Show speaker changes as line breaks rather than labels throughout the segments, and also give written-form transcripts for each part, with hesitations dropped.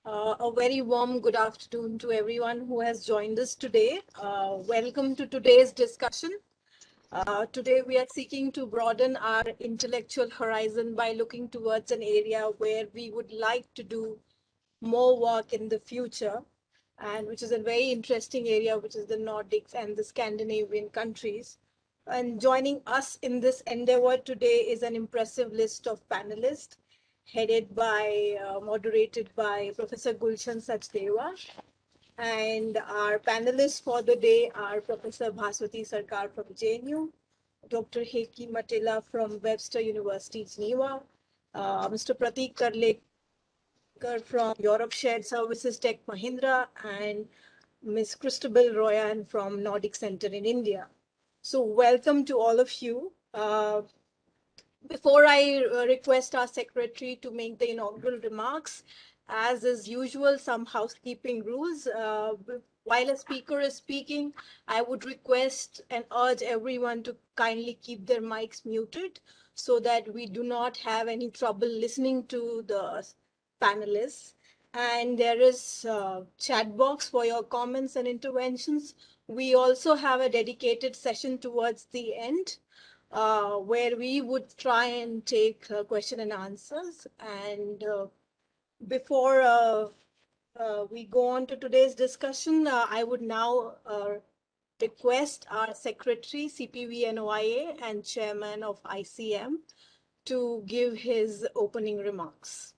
A very warm good afternoon to everyone who has joined us today. Welcome to today's discussion. Today, we are seeking to broaden our intellectual horizon by looking towards an area where we would like to do more work in the future, and which is a very interesting area, which is the Nordics and the Scandinavian countries. And joining us in this endeavor today is an impressive list of panelists, moderated by Professor Gulshan Sachdeva. And our panelists for the day are Professor Bhaswati Sarkar from JNU, Dr. Heki Matela from Webster University, Geneva, Mr. Pratik Karlekar from Europe Shared Services Tech Mahindra, and Ms. Christabel Royan from Nordic Center in India. So welcome to all of you. Before I request our secretary to make the inaugural remarks, as is usual, some housekeeping rules. While a speaker is speaking, I would request and urge everyone to kindly keep their mics muted so that we do not have any trouble listening to the panelists. And there is a chat box for your comments and interventions. We also have a dedicated session towards the end where we would try and take question and answers. And before we go on to today's discussion, I would now request our Secretary, CPVNOIA, and Chairman of ICM to give his opening remarks.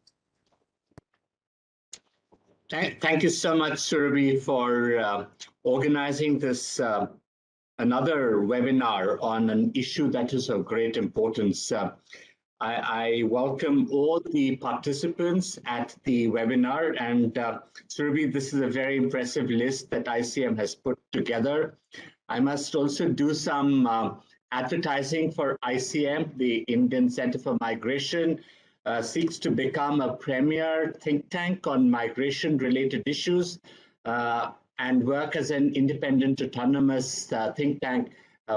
Thank you so much, Surabhi, for organizing this another webinar on an issue that is of great importance. I welcome all the participants at the webinar, and Surabhi, this is a very impressive list that ICM has put together. I must also do some advertising for ICM, the Indian Center for Migration. Seeks to become a premier think tank on migration-related issues and work as an independent, autonomous think tank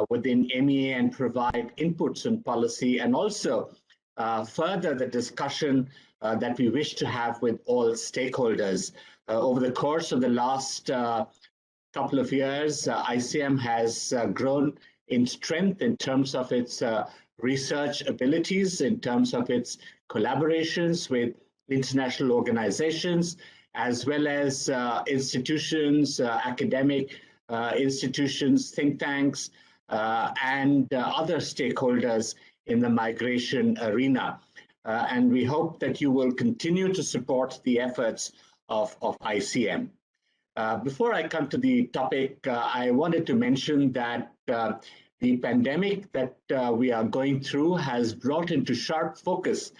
within MEA and provide inputs on policy, and also further the discussion that we wish to have with all stakeholders. Over the course of the last couple of years, ICM has grown in strength in terms of its research abilities, in terms of its collaborations with international organizations, as well as institutions, academic institutions, think tanks, and other stakeholders in the migration arena. And we hope that you will continue to support the efforts of ICM. Before I come to the topic, I wanted to mention that the pandemic that we are going through has brought into sharp focus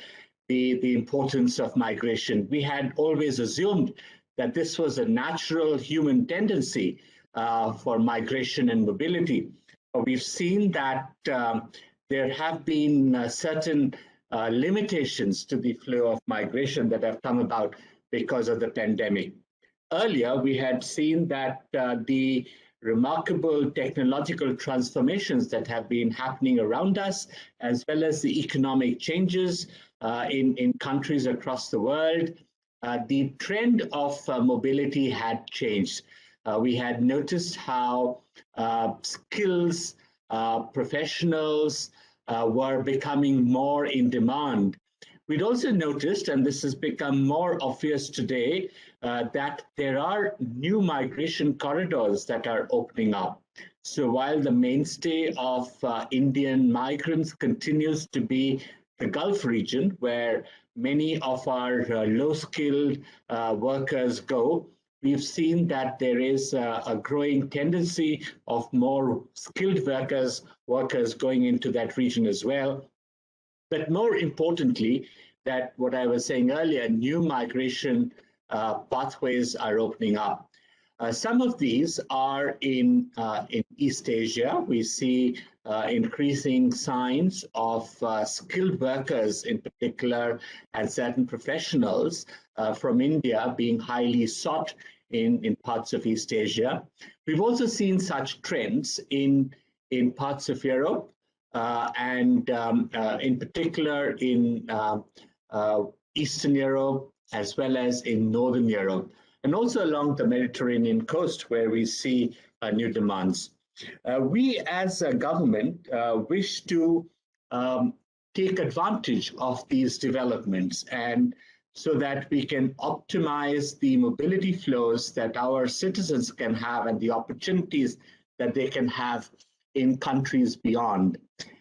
the importance of migration. We had always assumed that this was a natural human tendency for migration and mobility. But we've seen that there have been certain limitations to the flow of migration that have come about because of the pandemic. Earlier, we had seen that the remarkable technological transformations that have been happening around us, as well as the economic changes in countries across the world, the trend of mobility had changed. We had noticed how skills, professionals were becoming more in demand. We'd also noticed, and this has become more obvious today, that there are new migration corridors that are opening up. So while the mainstay of Indian migrants continues to be the Gulf region, where many of our low-skilled workers go, we've seen that there is a growing tendency of more skilled workers going into that region as well. But more importantly, that what I was saying earlier, new migration pathways are opening up. Some of these are in East Asia. We see increasing signs of skilled workers in particular and certain professionals from India being highly sought in parts of East Asia. We've also seen such trends in parts of Europe and in particular in Eastern Europe, as well as in Northern Europe, and also along the Mediterranean coast, where we see new demands. We, as a government, wish to um, take advantage of these developments and so that we can optimize the mobility flows that our citizens can have and the opportunities that they can have in countries beyond.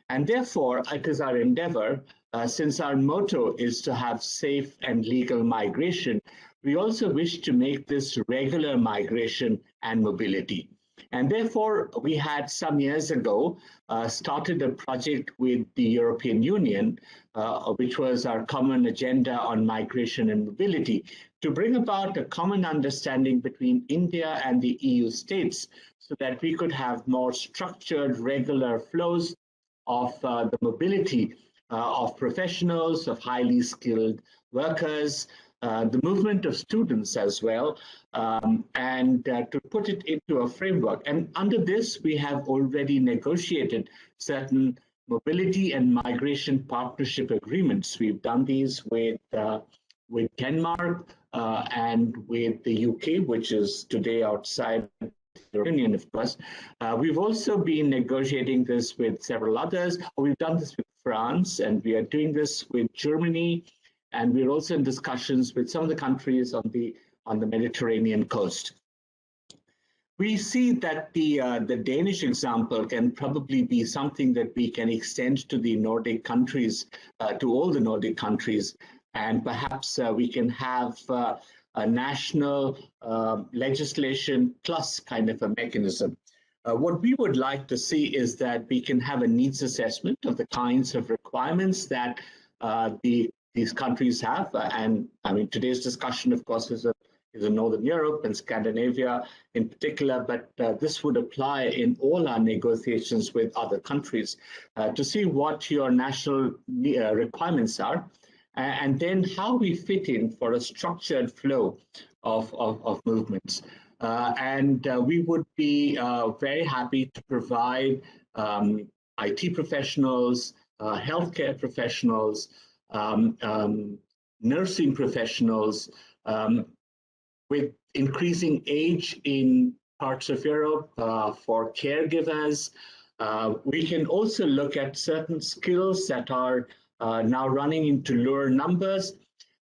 And therefore, it is our endeavor, since our motto is to have safe and legal migration, we also wish to make this regular migration and mobility. And therefore, we had some years ago started a project with the European Union, which was our common agenda on migration and mobility, to bring about a common understanding between India and the EU states so that we could have more structured, regular flows of the mobility of professionals, of highly skilled workers, the movement of students as well, and to put it into a framework. And under this, we have already negotiated certain mobility and migration partnership agreements. We've done these with Denmark and with the UK, which is today outside the Union, of course. We've also been negotiating this with several others. We've done this with France, and we are doing this with Germany, and we're also in discussions with some of the countries on the Mediterranean coast. We see that the Danish example can probably be something that we can extend to the Nordic countries, to all the Nordic countries, and perhaps we can have a national legislation plus kind of a mechanism. What we would like to see is that we can have a needs assessment of the kinds of requirements that these countries have. And I mean, today's discussion, of course, is in Northern Europe and Scandinavia in particular, but this would apply in all our negotiations with other countries to see what your national requirements are, and then how we fit in for a structured flow of movements. And we would be very happy to provide IT professionals, healthcare professionals, nursing professionals, with increasing age in parts of Europe for caregivers. We can also look at certain skills that are now running into lower numbers.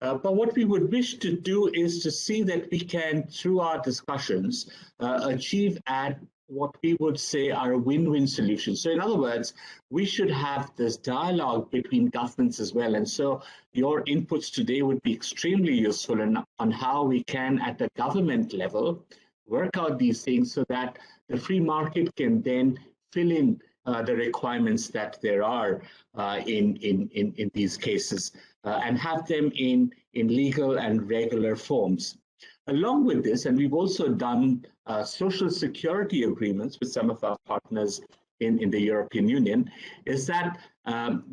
But what we would wish to do is to see that we can, through our discussions, achieve at what we would say are a win-win solution. So in other words, we should have this dialogue between governments as well. And so your inputs today would be extremely useful on how we can, at the government level, work out these things so that the free market can then fill in the requirements that there are in these cases and have them in legal and regular forms. Along with this, and we've also done social security agreements with some of our partners in the European Union, is that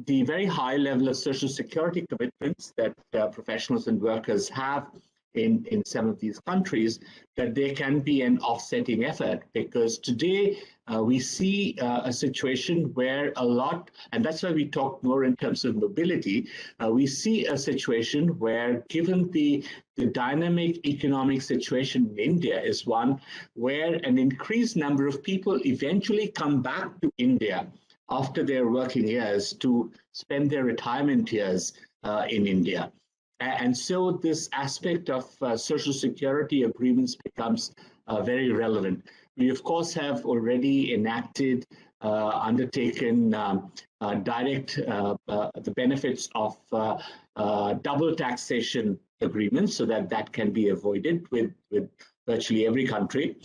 the very high level of social security commitments that professionals and workers have in some of these countries, that there can be an offsetting effort. Because today we see a situation where a lot, and that's why we talk more in terms of mobility, we see a situation where, given the dynamic economic situation in India is one where an increased number of people eventually come back to India after their working years to spend their retirement years in India. And so this aspect of social security agreements becomes very relevant. We, of course, have already enacted, undertaken direct the benefits of double taxation agreements so that that can be avoided with virtually every country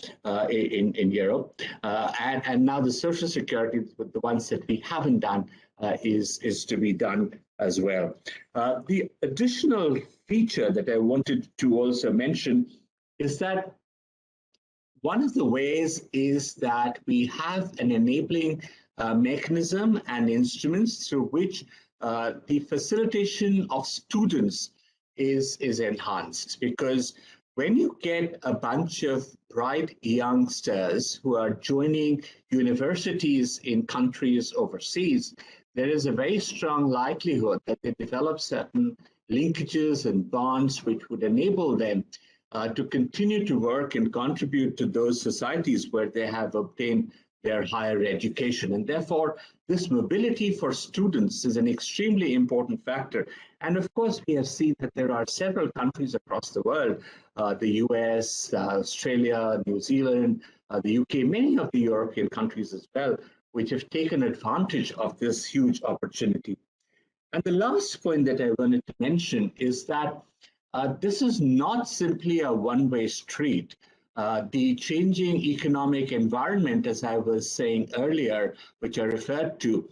in Europe. And now the social security, the ones that we haven't done, is to be done as well. The additional feature that I wanted to also mention is that one of the ways is that we have an enabling mechanism and instruments through which the facilitation of students is enhanced. Because when you get a bunch of bright youngsters who are joining universities in countries overseas, there is a very strong likelihood that they develop certain linkages and bonds which would enable them to continue to work and contribute to those societies where they have obtained their higher education. And therefore, this mobility for students is an extremely important factor. And of course, we have seen that there are several countries across the world, the US, Australia, New Zealand, the UK, many of the European countries as well, which have taken advantage of this huge opportunity. And the last point that I wanted to mention is that this is not simply a one-way street. The changing economic environment, as I was saying earlier, which I referred to,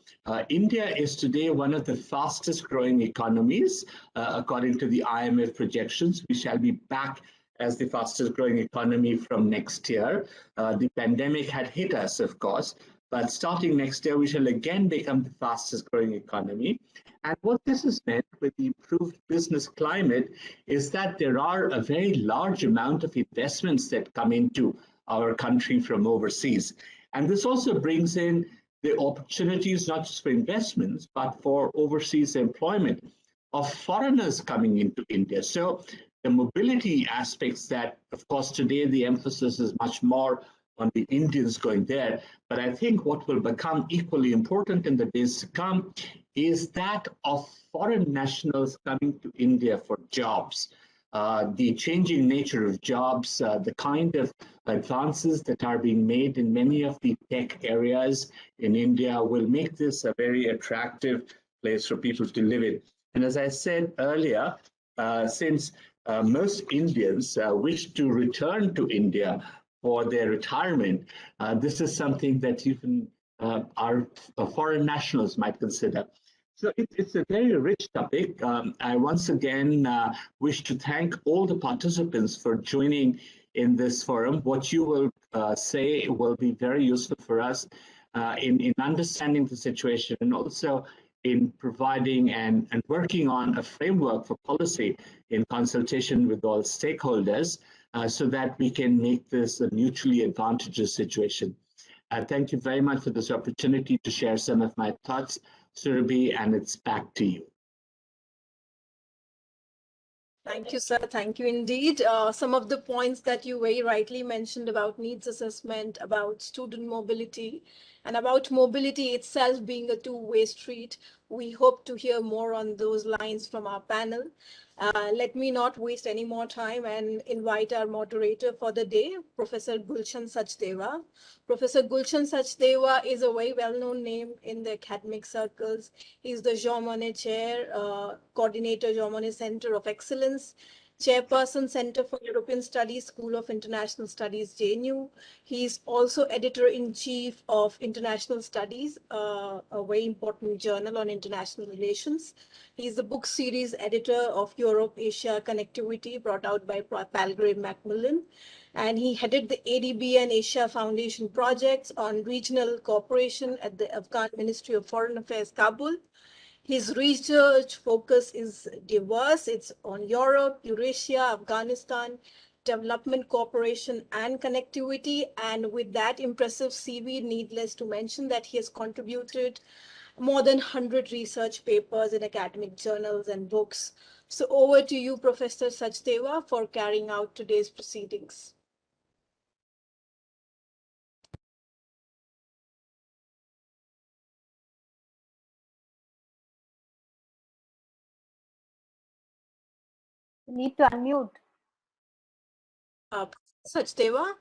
India is today one of the fastest growing economies, according to the IMF projections. We shall be back as the fastest growing economy from next year. The pandemic had hit us, of course, but starting next year, we shall again become the fastest growing economy. And what this has meant with the improved business climate is that there are a very large amount of investments that come into our country from overseas. And this also brings in the opportunities not just for investments, but for overseas employment of foreigners coming into India. So the mobility aspects that, of course, today the emphasis is much more on the Indians going there. But I think what will become equally important in the days to come is that of foreign nationals coming to India for jobs. The changing nature of jobs, the kind of advances that are being made in many of the tech areas in India will make this a very attractive place for people to live in. And as I said earlier, since most Indians wish to return to India for their retirement, this is something that even our foreign nationals might consider. So it's a very rich topic. I once again wish to thank all the participants for joining in this forum. What you will say will be very useful for us in understanding the situation and also in providing and working on a framework for policy in consultation with all stakeholders so that we can make this a mutually advantageous situation. Thank you very much for this opportunity to share some of my thoughts, Surabhi, and it's back to you.
Thank you, sir. Thank you indeed. Some of the points that you very rightly mentioned about needs assessment, about student mobility, and about mobility itself being a two-way street. We hope to hear more on those lines from our panel. Let me not waste any more time and invite our moderator for the day, Professor Gulshan Sachdeva. Professor Gulshan Sachdeva is a very well-known name in the academic circles. He's the Jean Monnet Chair, Coordinator, Jean Monnet Center of Excellence, Chairperson, Center for European Studies, School of International Studies, JNU. He's also Editor-in-Chief of International Studies, a very important journal on international relations. He's the book series editor of Europe, Asia Connectivity, brought out by Palgrave Macmillan. And he headed the ADB and Asia Foundation projects on regional cooperation at the Afghan Ministry of Foreign Affairs, Kabul. His research focus is diverse. It's on Europe, Eurasia, Afghanistan, development cooperation and connectivity. And with that impressive CV, needless to mention that he has contributed more than 100 research papers in academic journals and books. So over to you, Professor Sachdeva, for carrying out today's proceedings.
You need to unmute.
Sachdeva?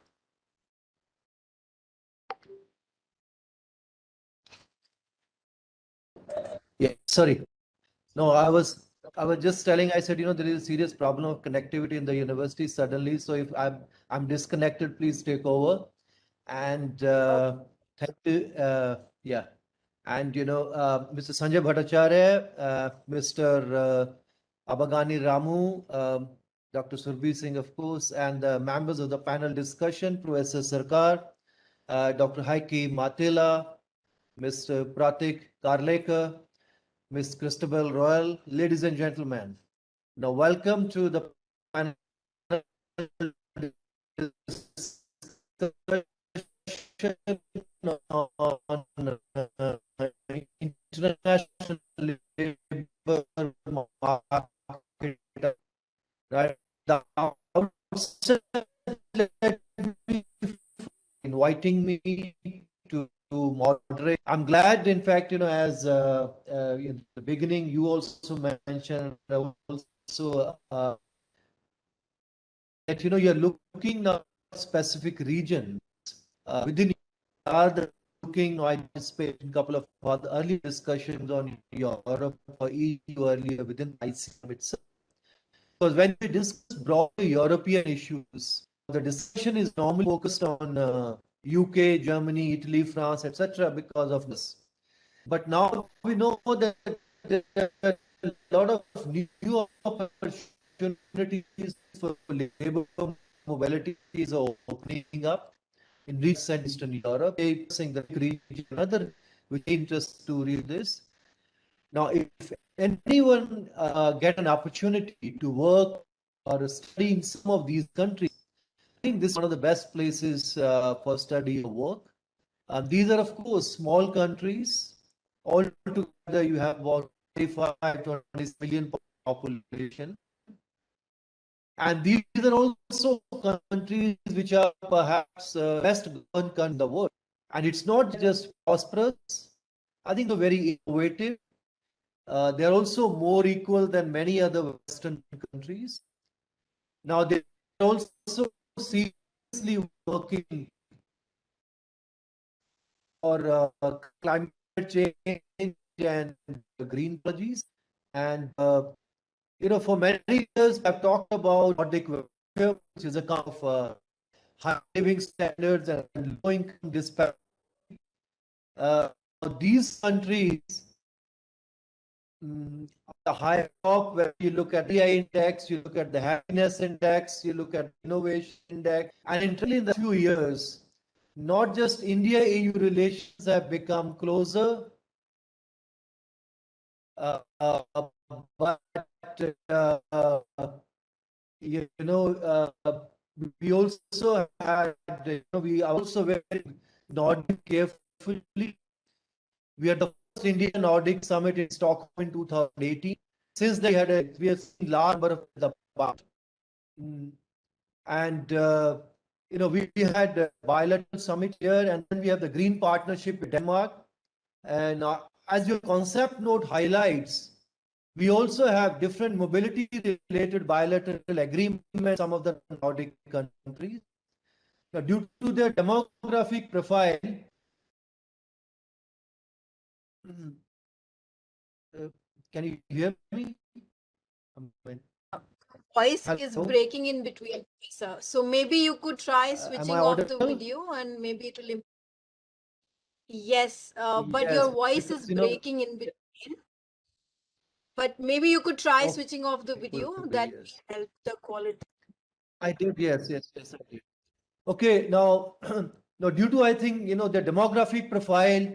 Yeah, sorry. No, I was just telling, I said, there is a serious problem of connectivity in the university suddenly. So if I'm disconnected, please take over. And thank you. Yeah. And Mr. Sanjay Bhattacharya, Mr. Abagani Ramu, Dr. Surbhi Singh, of course, and the members of the panel discussion, Professor Sarkar, Dr. Heike Matela, Mr. Pratik Karlekar, Ms. Christabel Royal, ladies and gentlemen. Now, welcome to the panel discussion on international labor Mr. inviting me to moderate. I'm glad, in fact, as in the beginning, you also mentioned also that, you're looking at specific regions within looking. I participated in a couple of other early discussions on Europe or EU earlier within ICM itself. Because when we discuss broader European issues, the discussion is normally focused on UK, Germany, Italy, France, etc. because of this. But now we know that there are a lot of new opportunities for labor mobility is opening up in recent Eastern Europe. Saying the region, another which interests to read this. Now, if anyone get an opportunity to work or study in some of these countries, I think this is one of the best places for study or work. These are, of course, small countries. All together, you have about 25 to 20 million population. And these are also countries which are perhaps best governed in the world. And it's not just prosperous. I think they're very innovative. They're also more equal than many other Western countries. Now, they're also seriously working for climate change and green technologies. And, for many years, I've talked about Nordic welfare, which is a kind of high living standards and low income disparity. These countries, the higher top, where you look at the index, you look at the happiness index, you look at innovation index, and in the few years, not just India-EU relations have become closer, but we also had, we are also very Nordic carefully. We had the first India Nordic Summit in Stockholm in 2018. Since they had we have seen large number of the part. And we had a bilateral summit here, and then we have the Green Partnership with Denmark. And as your concept note highlights, we also have different mobility-related bilateral agreements with some of the Nordic countries. Now, due to their demographic profile, can you hear me?
Voice
Hello?
is breaking in between, sir. So maybe you could try switching off the
audible?
video, and maybe it will. Yes, but
Yes,
your voice
because,
is breaking in between. But maybe you could try
Okay,
switching off the video. That will
yes.
help the quality.
I did, yes, I did. Okay, now, now due to, I think, the demographic profile,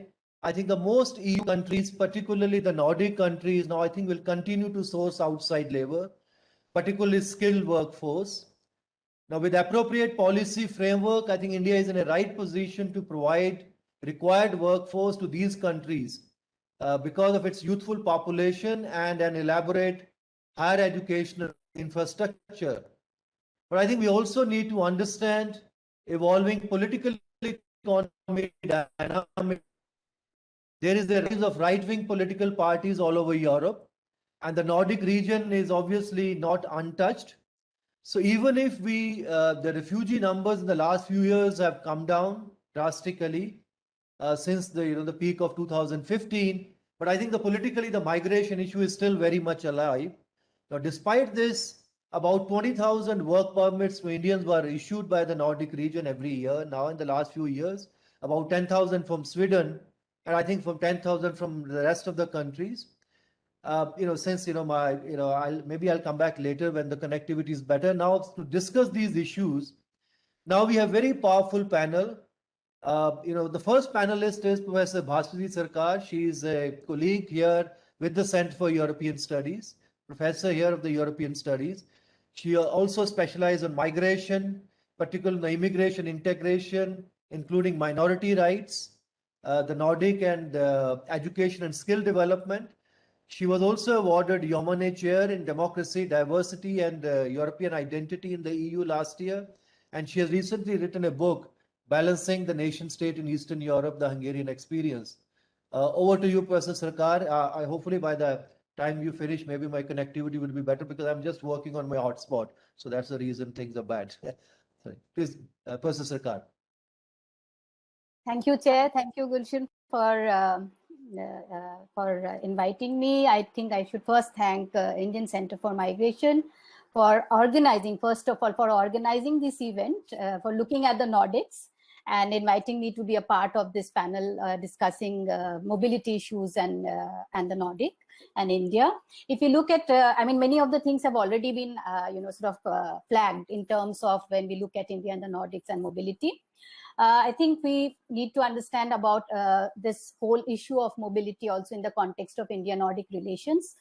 I think the most EU countries, particularly the Nordic countries, now I think will continue to source outside labor, particularly skilled workforce. Now, with appropriate policy framework, I think India is in a right position to provide required workforce to these countries because of its youthful population and an elaborate higher educational infrastructure. But I think we also need to understand evolving political economy dynamic. There is a rise of right-wing political parties all over Europe, and the Nordic region is obviously not untouched. So even if the refugee numbers in the last few years have come down drastically since the peak of 2015, but I think the migration issue is still very much alive. Now, despite this, about 20,000 work permits to Indians were issued by the Nordic region every year. Now, in the last few years, about 10,000 from Sweden, and I think from 10,000 from the rest of the countries. Since I'll come back later when the connectivity is better. Now, to discuss these issues, now we have very powerful panel. The first panelist is Professor Bhaswati Sarkar. She is a colleague here with the Center for European Studies, professor here of the European Studies. She also specialized on migration, particularly immigration integration, including minority rights, the Nordic and education and skill development. She was also awarded Yomane Chair in Democracy, Diversity and European Identity in the EU last year. And she has recently written a book, Balancing the Nation State in Eastern Europe, the Hungarian Experience. Over to you, Professor Sarkar. Hopefully by the time you finish, maybe my connectivity will be better because I'm just working on my hotspot. So that's the reason things are bad. Sorry. Please, Professor Sarkar.
Thank you, Chair. Thank you, Gulshan, for inviting me. I think I should first thank Indian Center for Migration for organizing, first of all, for organizing this event, for looking at the Nordics and inviting me to be a part of this panel discussing mobility issues and the Nordic and India. If you look at, I mean, many of the things have already been, sort of flagged in terms of when we look at India and the Nordics and mobility. I think we need to understand about this whole issue of mobility also in the context of India-Nordic relations,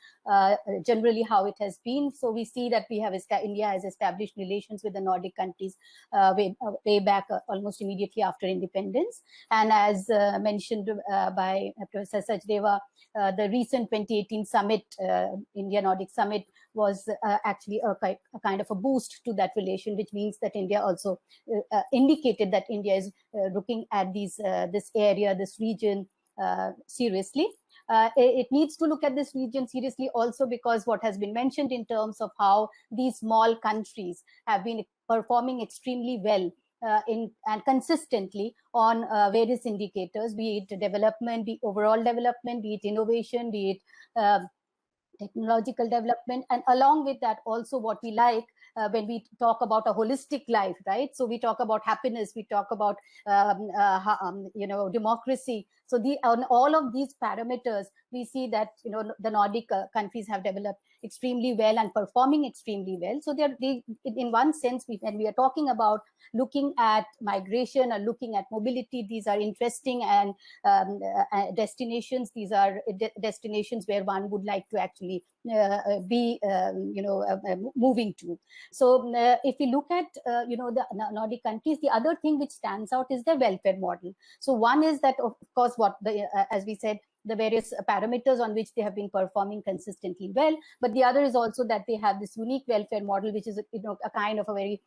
generally how it has been. So we see that India has established relations with the Nordic countries way back almost immediately after independence. And as mentioned by Professor Sachdeva, the recent 2018 summit, India-Nordic summit, was actually a kind of a boost to that relation, which means that India also indicated that India is looking at this area, this region seriously. It needs to look at this region seriously also because what has been mentioned in terms of how these small countries have been performing extremely well and consistently on various indicators, be it development, be it overall development, be it innovation, be it technological development, and along with that also what we like when we talk about a holistic life, right? So we talk about happiness, we talk about democracy. So on all of these parameters, we see that the Nordic countries have developed extremely well and performing extremely well. So they in one sense, when we are talking about looking at migration or looking at mobility, these are interesting and destinations. These are destinations where one would like to actually be moving to. So if we look at the Nordic countries, the other thing which stands out is the welfare model. So one is that, of course, what as we said, the various parameters on which they have been performing consistently well, but the other is also that they have this unique welfare model, which is a kind of a very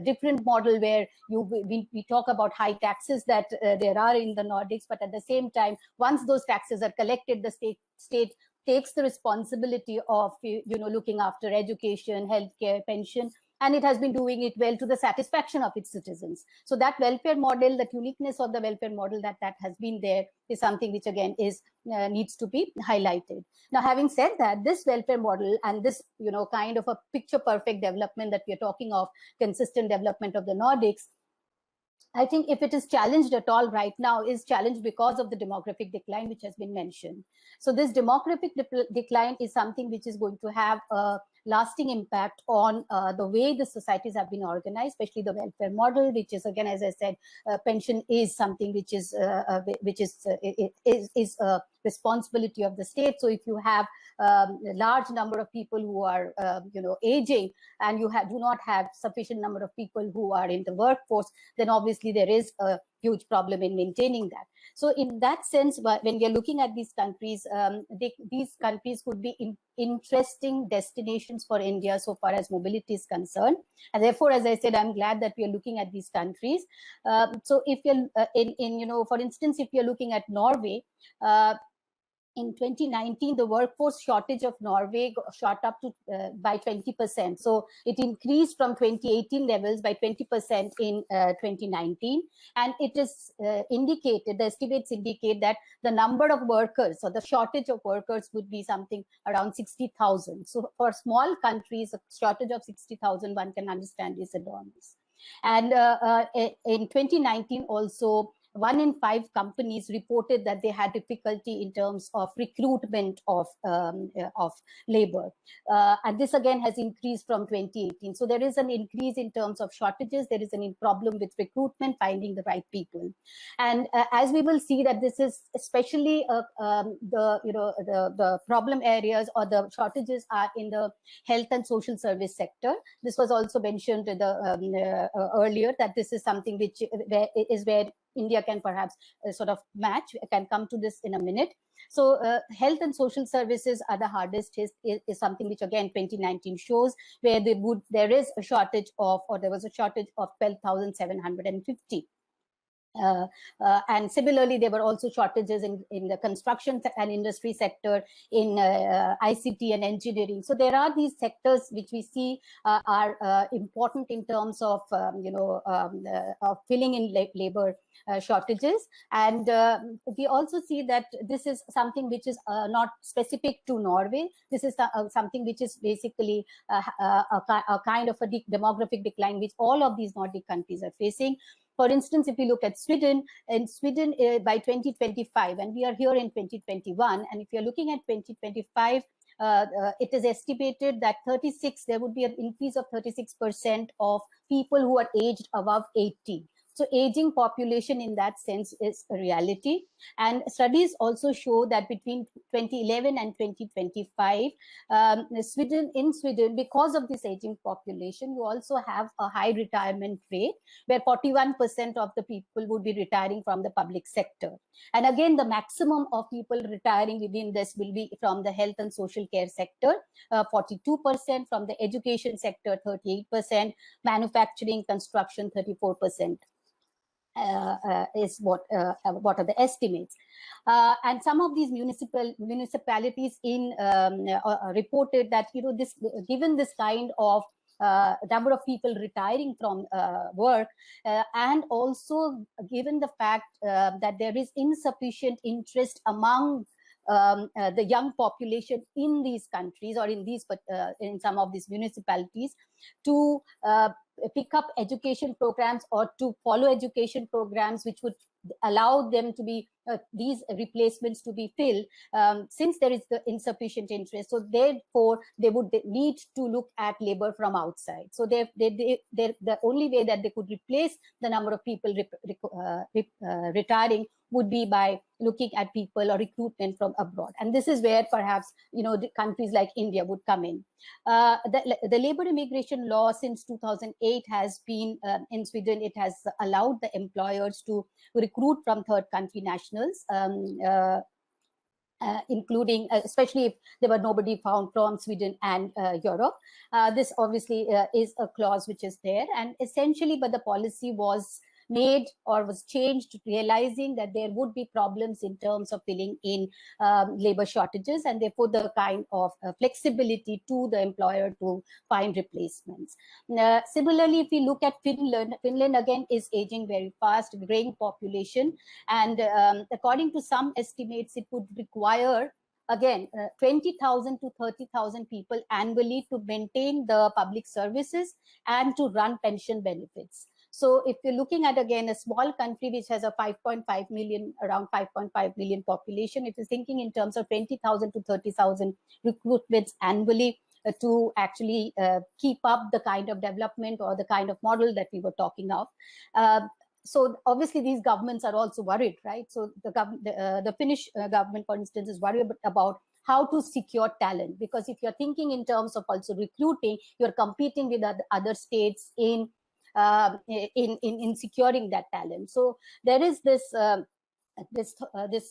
different model where we talk about high taxes that there are in the Nordics, but at the same time, once those taxes are collected, the state takes the responsibility of looking after education, healthcare, pension, and it has been doing it well to the satisfaction of its citizens. So that welfare model, that uniqueness of the welfare model that has been there is something which again needs to be highlighted. Now, having said that, this welfare model and this kind of a picture perfect development that we are talking of, consistent development of the Nordics, I think if it is challenged at all right now, is challenged because of the demographic decline which has been mentioned. So this demographic decline is something which is going to have a lasting impact on the way the societies have been organized, especially the welfare model, which is, again, as I said, pension is something which is a responsibility of the state. So if you have a large number of people who are aging, and you do not have sufficient number of people who are in the workforce, then obviously there is a huge problem in maintaining that. So in that sense, when we are looking at these countries, these countries could be interesting destinations for India so far as mobility is concerned. And therefore, as I said, I'm glad that we are looking at these countries. So if you're for instance, if you're looking at Norway, in 2019, the workforce shortage of Norway shot up to by 20%. So it increased from 2018 levels by 20% in 2019. And it is indicated, the estimates indicate that the number of workers or the shortage of workers would be something around 60,000. So for small countries, a shortage of 60,000, one can understand, is enormous. And in 2019 also, 1 in 5 companies reported that they had difficulty in terms of recruitment of labor. And this again has increased from 2018. So there is an increase in terms of shortages. There is a problem with recruitment, finding the right people. And as we will see that this is especially the problem areas or the shortages are in the health and social service sector. This was also mentioned earlier, that this is something which is where India can perhaps sort of match. I can come to this in a minute. So health and social services are the hardest hit, is something which again 2019 shows, where there is a shortage of, or there was a shortage of 12,750. And similarly, there were also shortages in the construction and industry sector, in ICT and engineering. So there are these sectors which we see are important in terms of filling in labor shortages. And we also see that this is something which is not specific to Norway. This is something which is basically a kind of a demographic decline which all of these Nordic countries are facing. For instance, if you look at Sweden, in Sweden by 2025, and we are here in 2021, and if you're looking at 2025, it is estimated that there would be an increase of 36% of people who are aged above 80. So aging population in that sense is a reality. And studies also show that between 2011 and 2025, in Sweden, because of this aging population, you also have a high retirement rate, where 41% of the people would be retiring from the public sector. And again, the maximum of people retiring within this will be from the health and social care sector, 42%, from the education sector, 38%, manufacturing, construction, 34%. Is what are the estimates. And some of these municipalities reported that, this, given this kind of number of people retiring from work, and also given the fact that there is insufficient interest among the young population in these countries, or in some of these municipalities, to pick up education programs or to follow education programs which would allow them to be these replacements to be filled, since there is the insufficient interest. So therefore they would need to look at labor from outside. So the only way that they could replace the number of people retiring would be by looking at people or recruitment from abroad. And this is where perhaps the countries like India would come in. The labor immigration law since 2008 has been in Sweden. It has allowed the employers to recruit from third country nationals, including, especially if there were nobody found from Sweden and Europe. This obviously is a clause which is there, and essentially, but the policy was made or was changed, realizing that there would be problems in terms of filling in labor shortages, and therefore the kind of flexibility to the employer to find replacements. Similarly, if we look at Finland again is aging very fast, growing population, and according to some estimates, it would require again 20,000 to 30,000 people annually to maintain the public services and to run pension benefits. So if you're looking at, again, a small country which has a 5.5 million, around 5.5 million population, if you're thinking in terms of 20,000 to 30,000 recruitments annually to actually keep up the kind of development or the kind of model that we were talking of. So obviously these governments are also worried, right? So the Finnish government, for instance, is worried about how to secure talent, because if you're thinking in terms of also recruiting, you're competing with other states in securing that talent. So there is this this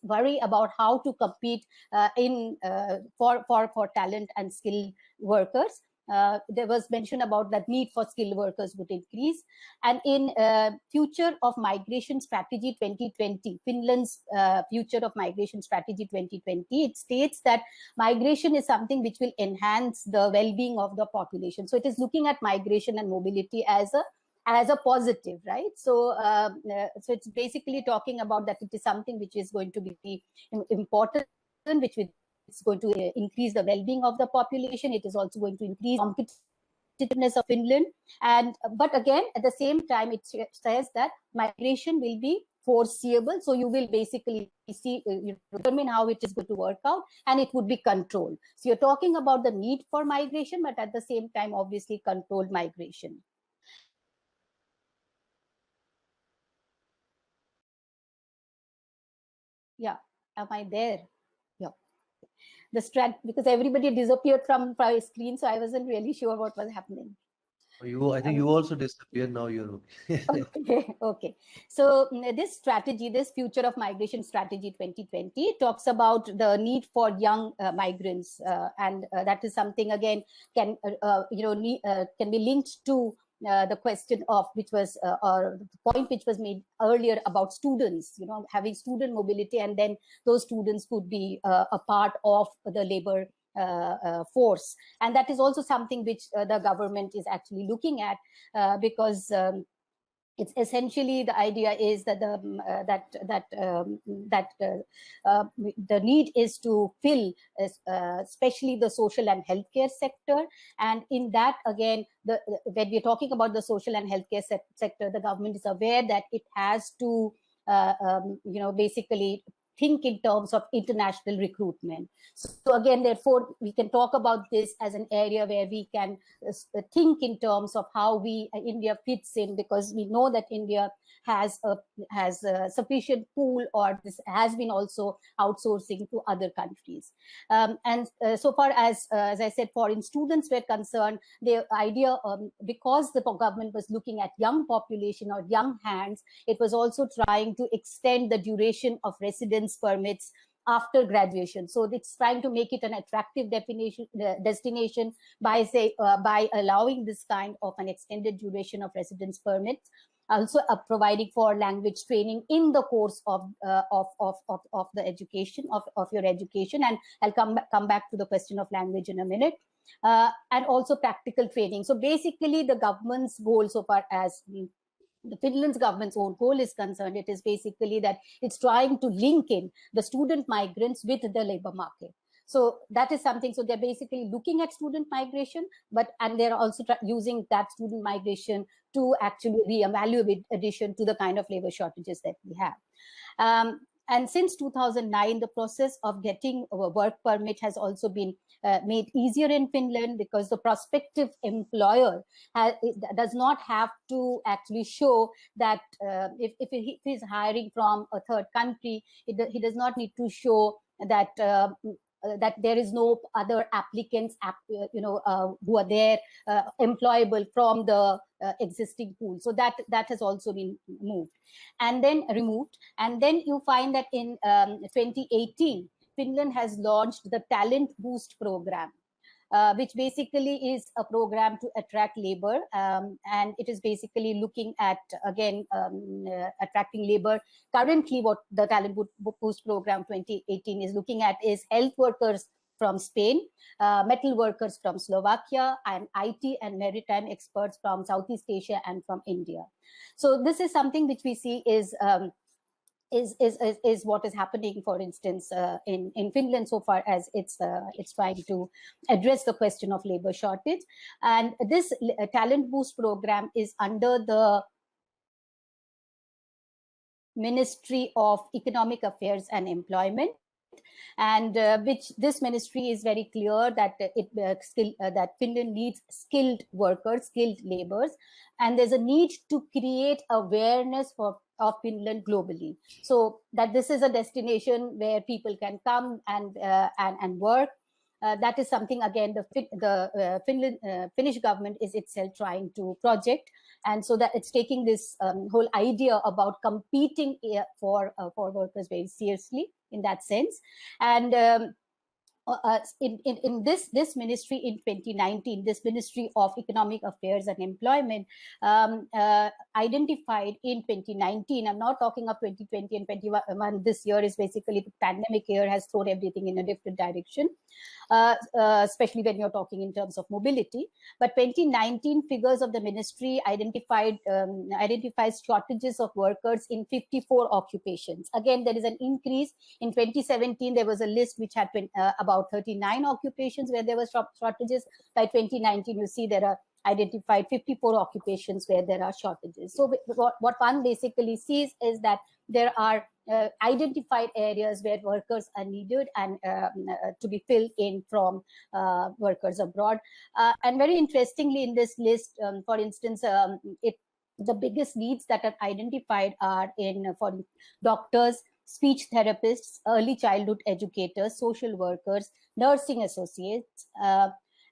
worry about how to compete for talent and skilled workers. There was mention about that need for skilled workers would increase. And in Future of Migration Strategy 2020, Finland's Future of Migration Strategy 2020, it states that migration is something which will enhance the well-being of the population. So it is looking at migration and mobility as a positive, right? So so it's basically talking about that it is something which is going to be important, which it's going to increase the well-being of the population. It is also going to increase competitiveness of Finland. And but again, at the same time, it says that migration will be foreseeable. So you will basically see, determine how it is going to work out, and it would be controlled. So you're talking about the need for migration, but at the same time, obviously controlled migration. Yeah, am I there? Yeah. The because everybody disappeared from my screen, so I wasn't really sure what was happening.
I think you also disappeared now. You're
Okay, okay. So this strategy, this Future of Migration Strategy 2020, talks about the need for young migrants, and that is something again can can be linked to the question of which was or the point which was made earlier about students, having student mobility, and then those students could be a part of the labor force, and that is also something which the government is actually looking at, because it's essentially the idea is that the need is to fill especially the social and healthcare sector, and in that again when we're talking about the social and healthcare sector, the government is aware that it has to basically think in terms of international recruitment. So again, therefore, we can talk about this as an area where we can think in terms of how India fits in, because we know that India has a sufficient pool, or this has been also outsourcing to other countries. And so far as I said, foreign students were concerned, the idea, because the government was looking at young population or young hands, it was also trying to extend the duration of residence permits after graduation. So it's trying to make it an attractive destination by allowing this kind of an extended duration of residence permits, also providing for language training in the course of the education of your education, and I'll come back to the question of language in a minute, and also practical training. So basically, the government's goal, so far as the Finland's government's own goal is concerned, it is basically that it's trying to link in the student migrants with the labor market. So that is something. So they're basically looking at student migration, and they're also using that student migration to actually reevaluate addition to the kind of labor shortages that we have. And since 2009, the process of getting a work permit has also been made easier in Finland, because the prospective employer does not have to actually show that if he is hiring from a third country, he does not need to show that that there is no other applicants who are there employable from the existing pool. So that has also been removed. And then you find that in 2018, Finland has launched the Talent Boost program, which basically is a program to attract labor, and it is basically looking at, again, attracting labor. Currently, what the Talent Boost program 2018 is looking at is health workers from Spain, metal workers from Slovakia, and IT and maritime experts from Southeast Asia and from India. So this is something which we see is what is happening, for instance, in Finland, so far as it's trying to address the question of labor shortage. And this Talent Boost program is under the Ministry of Economic Affairs and Employment, and which this ministry is very clear that that Finland needs skilled workers, skilled laborers, and there's a need to create awareness of Finland globally, so that this is a destination where people can come and work. That is something, again, the Finnish government is itself trying to project, and so that it's taking this whole idea about competing for workers very seriously in that sense. And in this ministry in 2019, this Ministry of Economic Affairs and Employment identified in 2019, I'm not talking of 2020 and 21, this year is basically the pandemic year, has thrown everything in a different direction, especially when you're talking in terms of mobility. But 2019 figures of the ministry identifies shortages of workers in 54 occupations. Again, there is an increase. In 2017, there was a list which had been about 39 occupations where there were shortages. By 2019, you see there are identified 54 occupations where there are shortages. So what one basically sees is that there are identified areas where workers are needed and to be filled in from workers abroad. And very interestingly, in this list, for instance, the biggest needs that are identified are for doctors, speech therapists, early childhood educators, social workers, nursing associates,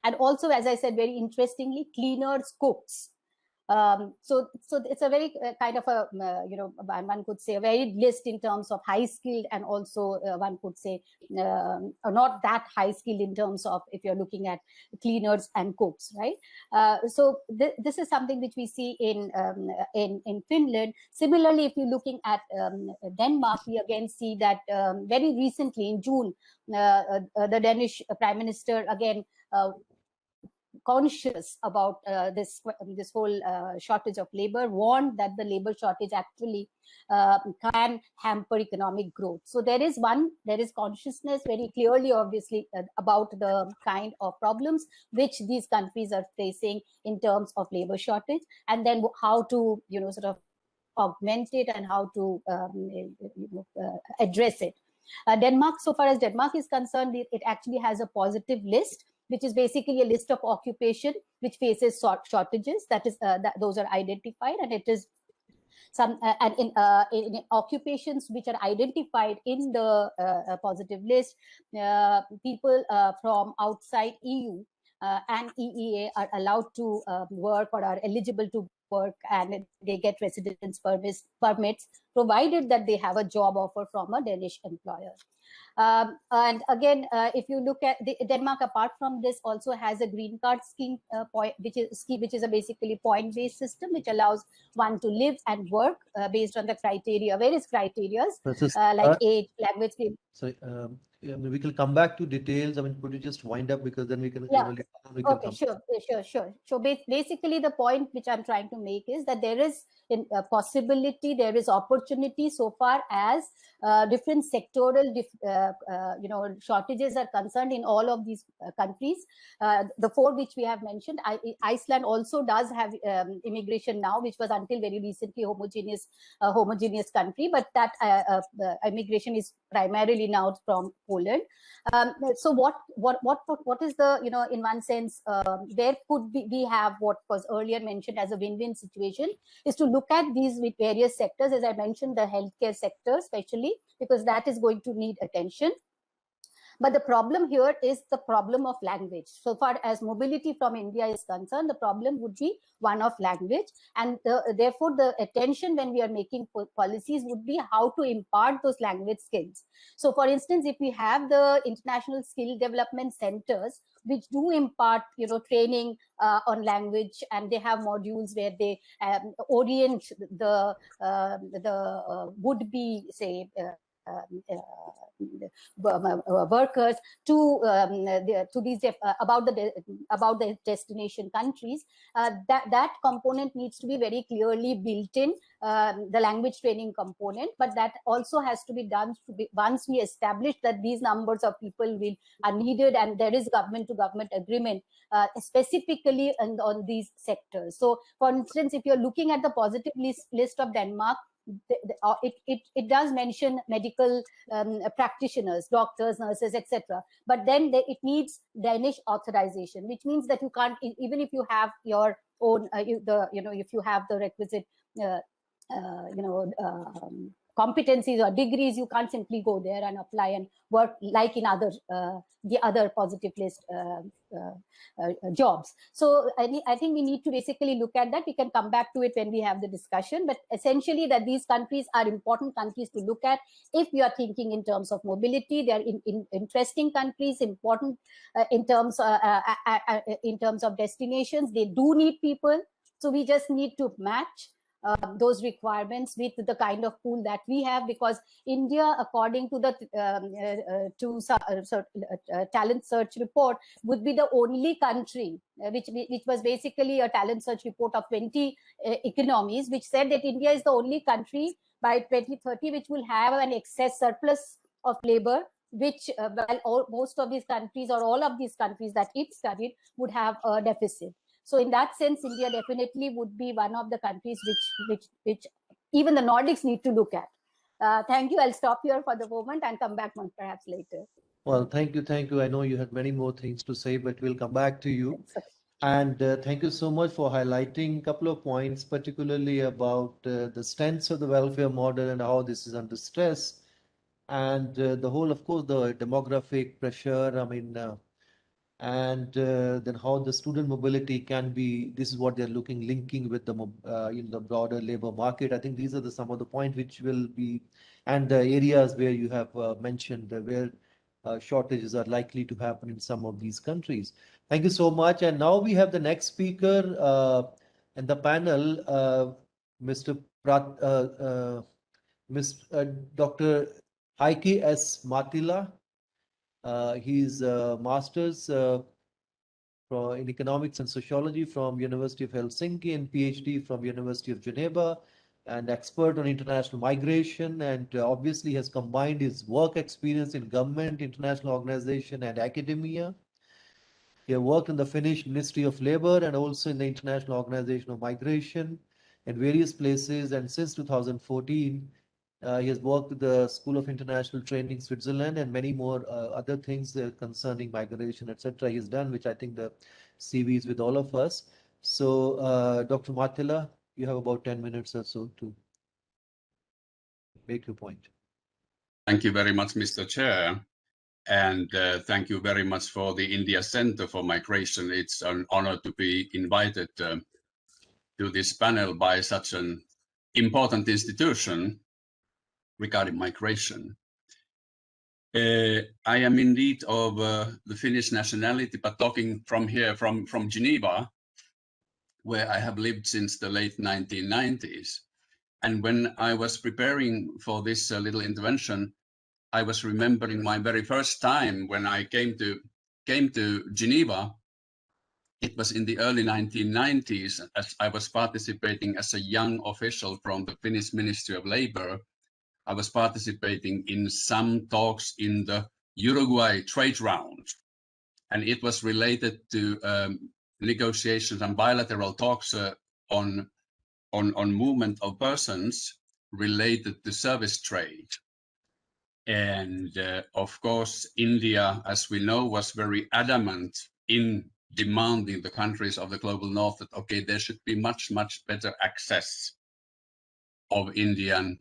And also, as I said, very interestingly, cleaners, cooks. So it's a very kind of a, one could say a varied list in terms of high skilled, and also one could say not that high skilled in terms of if you're looking at cleaners and cooks, right? So this is something which we see in Finland. Similarly, if you're looking at Denmark, we again see that very recently in June, the Danish Prime Minister again conscious about this whole shortage of labor, warned that the labor shortage actually can hamper economic growth. So there is consciousness very clearly, obviously, about the kind of problems which these countries are facing in terms of labor shortage, and then how to sort of augment it and how to address it. Denmark, so far as Denmark is concerned, it actually has a positive list, which is basically a list of occupation which faces shortages. That is, those are identified, and it is some and in occupations which are identified in the positive list, people from outside EU and EEA are allowed to work or are eligible to work, and they get residence permits provided that they have a job offer from a Danish employer. And again, if you look at Denmark, apart from this, also has a green card scheme, which is a basically point-based system, which allows one to live and work based on the criteria, various criteria, like age, language.
So yeah, we can come back to details. I mean, could you just wind up, because then we can.
Yeah.
We can
Okay, sure. So basically, the point which I'm trying to make is that there is a possibility, there is opportunity so far as different sectoral, shortages are concerned in all of these countries. The four which we have mentioned, Iceland also does have immigration now, which was until very recently homogeneous country, but that immigration is primarily now from Poland. So what is the, in one sense, where could we have what was earlier mentioned as a win-win situation, is to look at these with various sectors, as I mentioned, the healthcare sector especially, because that is going to need attention. But the problem here is the problem of language. So far as mobility from India is concerned, the problem would be one of language. And therefore, the attention when we are making policies would be how to impart those language skills. So for instance, if we have the international skill development centers, which do impart, training on language, and they have modules where they orient the would-be, say, workers to these about the destination countries, that component needs to be very clearly built in, the language training component. But that also has to be done once we establish that these numbers of people are needed, and there is government to government agreement specifically on these sectors. So for instance, if you're looking at the positive list of Denmark, it does mention medical practitioners, doctors, nurses, etc. But then it needs Danish authorization, which means that you can't, even if you have your own, if you have the requisite, competencies or degrees, you can't simply go there and apply and work like in the other positive list jobs. So I think we need to basically look at that. We can come back to it when we have the discussion, but essentially that these countries are important countries to look at if we are thinking in terms of mobility. They are interesting countries, important in terms of destinations. They do need people, so we just need to match those requirements with the kind of pool that we have, because India, according to the talent search report, would be the only country which was basically a talent search report of 20 economies, which said that India is the only country by 2030 which will have an excess surplus of labor, which while most of these countries or all of these countries that it studied would have a deficit. So in that sense, India definitely would be one of the countries which even the Nordics need to look at. Thank you. I'll stop here for the moment and come back perhaps later.
Well, thank you. I know you had many more things to say, but we'll come back to you. And thank you so much for highlighting a couple of points, particularly about the strengths of the welfare model and how this is under stress. And the whole, of course, the demographic pressure. I mean, and then how the student mobility can be, this is what they're linking with the in the broader labor market. I think these are some of the points which will be, and the areas where you have mentioned where shortages are likely to happen in some of these countries. Thank you so much. And now we have the next speaker in the panel, Mr. Prat, Dr. Heike S. Matila. He's a master's in economics and sociology from University of Helsinki and PhD from University of Geneva, and expert on international migration, and obviously has combined his work experience in government, international organization, and academia. He has worked in the Finnish Ministry of Labor and also in the International Organization of Migration in various places, and since 2014, he has worked with the School of International Training, Switzerland, and many more other things concerning migration, etc. He's done, which I think the CV is with all of us. So, Dr. Matila, you have about 10 minutes or so to make your point.
Thank you very much, Mr. Chair. And thank you very much for the India Center for Migration. It's an honor to be invited to this panel by such an important institution regarding migration. I am indeed of the Finnish nationality, but talking from here, from Geneva, where I have lived since the late 1990s. And when I was preparing for this little intervention, I was remembering my very first time when I came to Geneva. It was in the early 1990s, as I was participating as a young official from the Finnish Ministry of Labor. I was participating in some talks in the Uruguay trade round, and it was related to negotiations and bilateral talks on movement of persons related to service trade. And of course, India, as we know, was very adamant in demanding the countries of the global north that, okay, there should be much, much better access of Indian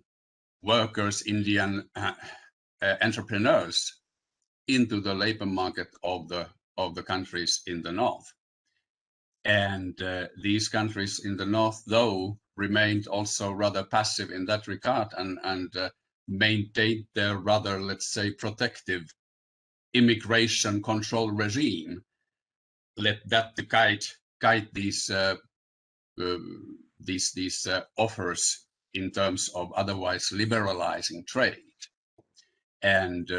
workers, Indian entrepreneurs into the labor market of the countries in the north. And these countries in the north, though, remained also rather passive in that regard and maintained their rather, let's say, protective immigration control regime. Let that to guide these offers in terms of otherwise liberalizing trade. And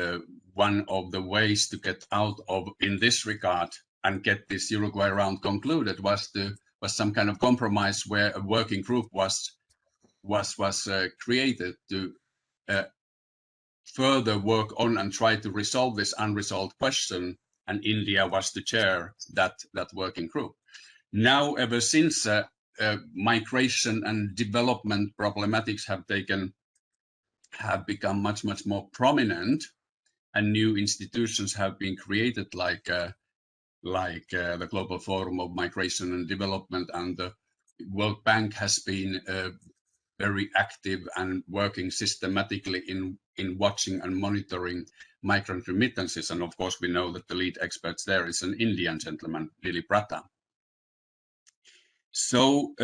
one of the ways to get out of in this regard and get this Uruguay round concluded was some kind of compromise where a working group was created to further work on and try to resolve this unresolved question, and India was to chair that working group. Now, ever since migration and development problematics have become much more prominent, and new institutions have been created, like the Global Forum of Migration and Development, and the World Bank has been very active and working systematically in watching and monitoring migrant remittances. And of course, we know that the lead expert there is an Indian gentleman, Lily Prata. So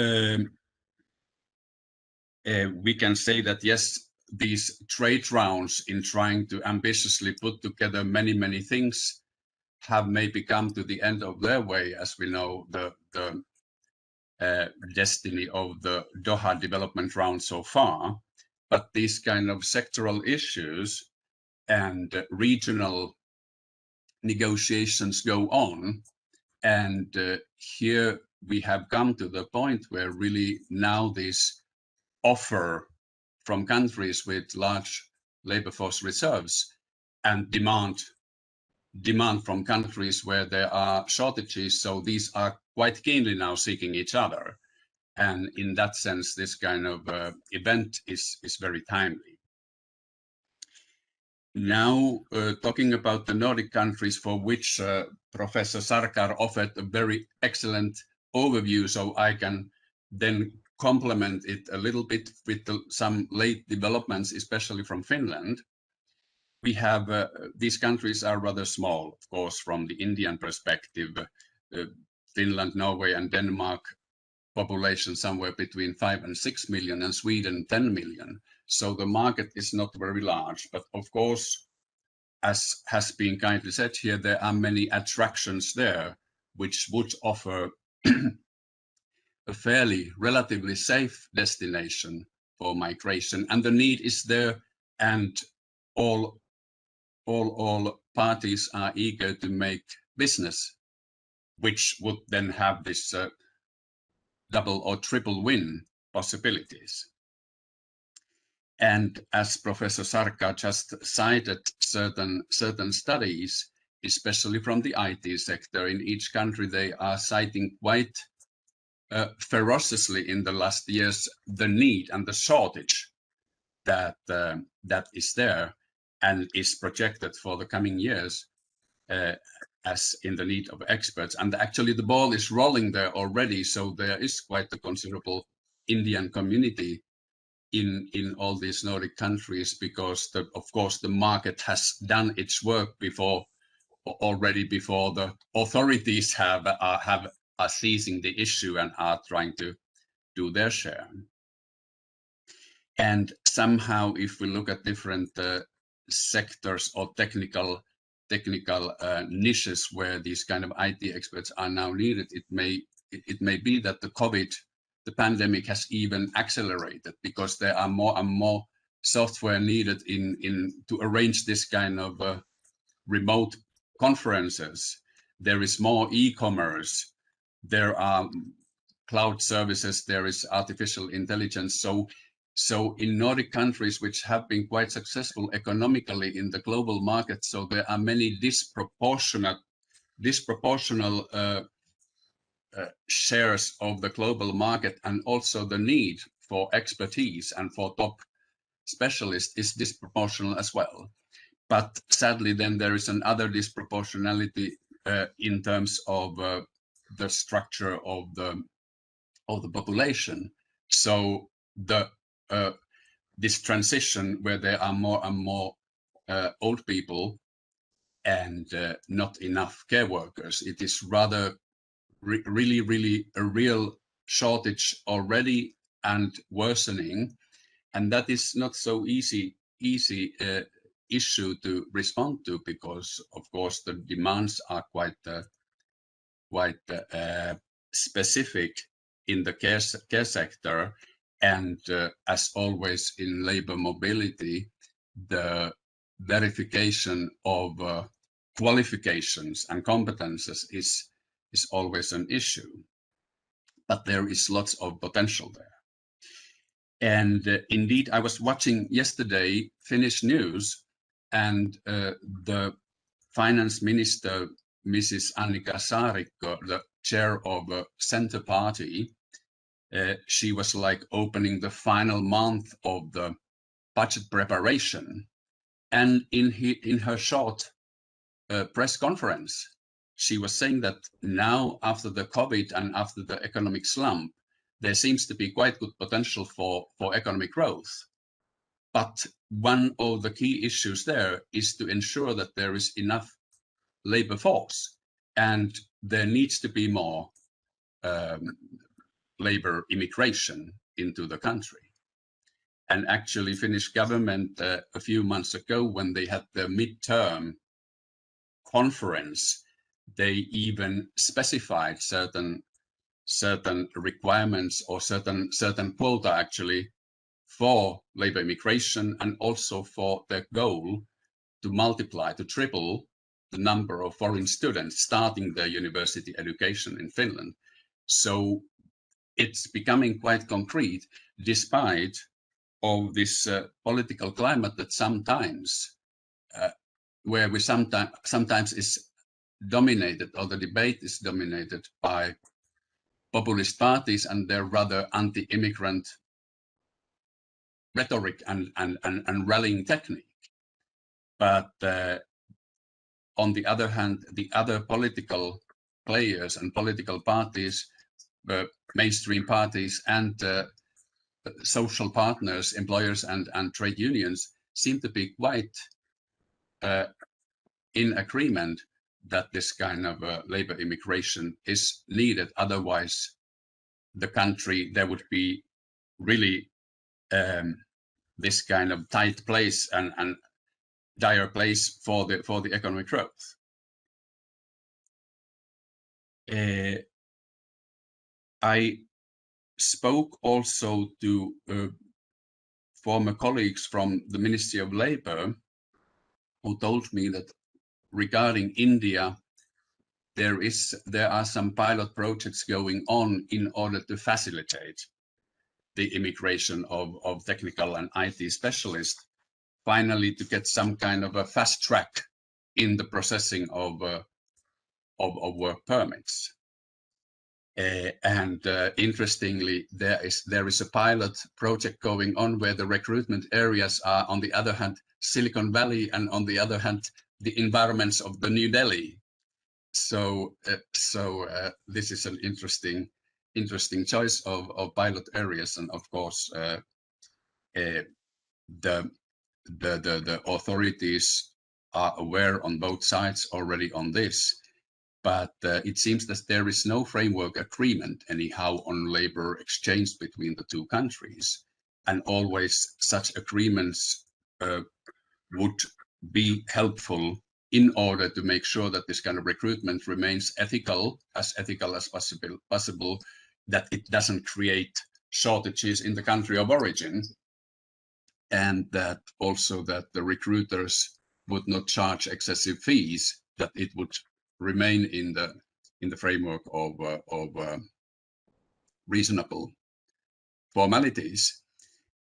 we can say that, yes, these trade rounds in trying to ambitiously put together many things have maybe come to the end of their way, as we know the destiny of the Doha development round so far. But these kind of sectoral issues and regional negotiations go on. And here we have come to the point where really now this offer from countries with large labor force reserves and demand from countries where there are shortages. So these are quite keenly now seeking each other. And in that sense, this kind of event is very timely. Now, talking about the Nordic countries, for which Professor Sarkar offered a very excellent overview, so I can then complement it a little bit with some late developments, especially from Finland. we have these countries are rather small, of course, from the Indian perspective. Finland, Norway, and Denmark population somewhere between 5 and 6 million, and Sweden 10 million. So the market is not very large, but of course, as has been kindly said here, there are many attractions there which would offer a fairly relatively safe destination for migration, and the need is there, and all parties are eager to make business, which would then have this double or triple win possibilities. And as Professor Sarka just cited certain studies, especially from the IT sector in each country, they are citing quite ferociously in the last years the need and the shortage that is there and is projected for the coming years as in the need of experts. And actually the ball is rolling there already, so there is quite a considerable Indian community in all these Nordic countries, because of course the market has done its work already before the authorities are seizing the issue and are trying to do their share. And somehow, if we look at different sectors or technical niches where these kind of IT experts are now needed, it may be that the pandemic has even accelerated, because there are more and more software needed to arrange this kind of remote conferences. There is more e-commerce, there are cloud services, there is artificial intelligence. So in Nordic countries, which have been quite successful economically in the global market, so there are many disproportional shares of the global market, and also the need for expertise and for top specialists is disproportional as well. But sadly, then there is another disproportionality in terms of the structure of the population. So this transition where there are more and more old people and not enough care workers, it is rather really a real shortage already and worsening, and that is not so easy issue to respond to, because of course the demands are quite specific in the care sector, and as always in labor mobility, the verification of qualifications and competences is always an issue, but there is lots of potential there. And indeed, I was watching yesterday Finnish news, and the finance minister, Mrs. Annika Saarikko, the chair of Centre Party, she was like opening the final month of the budget preparation. And in her short press conference, she was saying that now, after the COVID and after the economic slump, there seems to be quite good potential for economic growth. But one of the key issues there is to ensure that there is enough labor force, and there needs to be more labor immigration into the country. And actually, Finnish government a few months ago, when they had the midterm conference, they even specified certain requirements or certain quota actually for labor immigration, and also for their goal to triple the number of foreign students starting their university education in Finland. So it's becoming quite concrete, despite of this political climate that sometimes where we sometimes is dominated, or the debate is dominated by populist parties and their rather anti-immigrant rhetoric and rallying technique. But on the other hand, the other political players and political parties, mainstream parties and social partners, employers and trade unions, seem to be quite in agreement that this kind of labor immigration is needed. Otherwise, the country, there would be really this kind of tight place and dire place for the economic growth. I spoke also to former colleagues from the Ministry of Labor who told me that regarding India, there are some pilot projects going on in order to facilitate the immigration of technical and IT specialists, finally to get some kind of a fast track in the processing of work permits. Interestingly, there is a pilot project going on where the recruitment areas are, on the other hand, Silicon Valley, and on the other hand, the environments of the New Delhi. So this is an interesting choice of pilot areas, and of course, the authorities are aware on both sides already on this. But it seems that there is no framework agreement anyhow on labor exchange between the two countries. And always such agreements would be helpful in order to make sure that this kind of recruitment remains ethical as possible, that it doesn't create shortages in the country of origin, and that also that the recruiters would not charge excessive fees, that it would remain in the framework of reasonable formalities.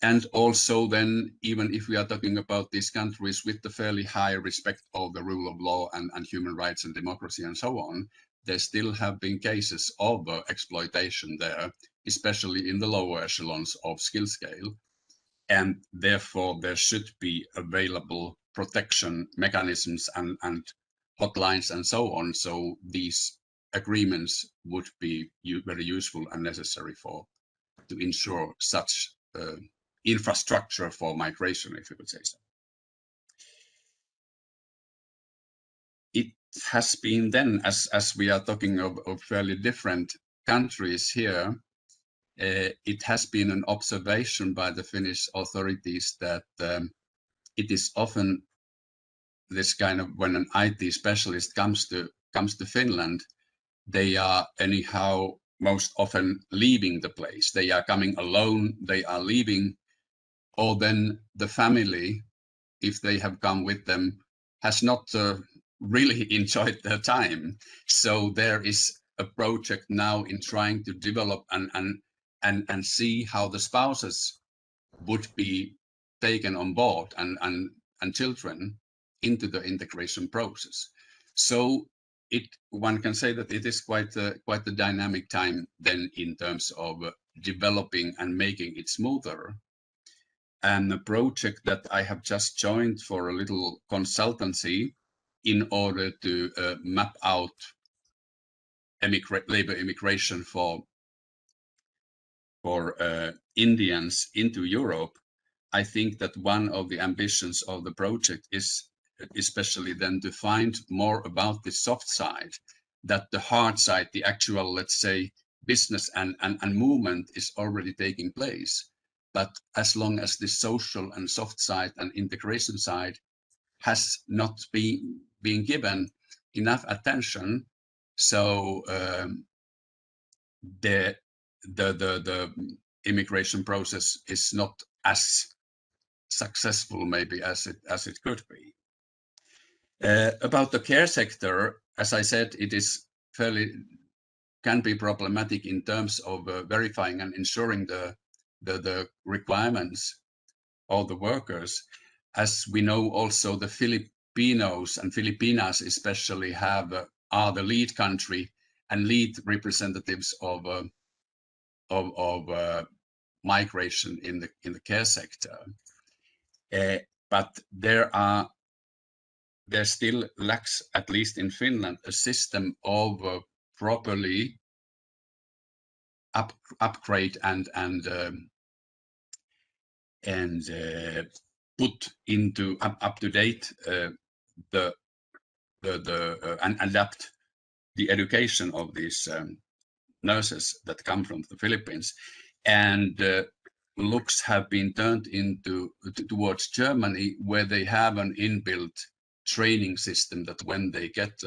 And also then, even if we are talking about these countries with the fairly high respect of the rule of law and human rights and democracy and so on, there still have been cases of exploitation there, especially in the lower echelons of skill scale. And therefore, there should be available protection mechanisms and hotlines and so on. So these agreements would be very useful and necessary to ensure such infrastructure for migration, if you could say so. It has been then, as we are talking of fairly different countries here, it has been an observation by the Finnish authorities that it is often this kind of, when an IT specialist comes to Finland, they are anyhow most often leaving the place. They are coming alone, they are leaving, or then the family, if they have come with them, has not really enjoyed their time. So there is a project now in trying to develop and see how the spouses would be taken on board and children into the integration process. So one can say that it is quite a dynamic time then in terms of developing and making it smoother. And a project that I have just joined for a little consultancy in order to map out labor immigration for Indians into Europe. I think that one of the ambitions of the project is especially then to find more about the soft side, that the hard side, the actual, let's say, business and movement is already taking place. But as long as the social and soft side and integration side has not been given enough attention, so the immigration process is not as successful maybe as it could be. About the care sector, as I said, it is can be problematic in terms of verifying and ensuring the requirements of the workers. As we know, also the Filipinos and Filipinas especially are the lead country and lead representatives of migration in the care sector. But there still lacks, at least in Finland, a system of properly upgrade and put into up to date and adapt the education of these nurses that come from the Philippines. And looks have been turned towards Germany, where they have an inbuilt training system that when they get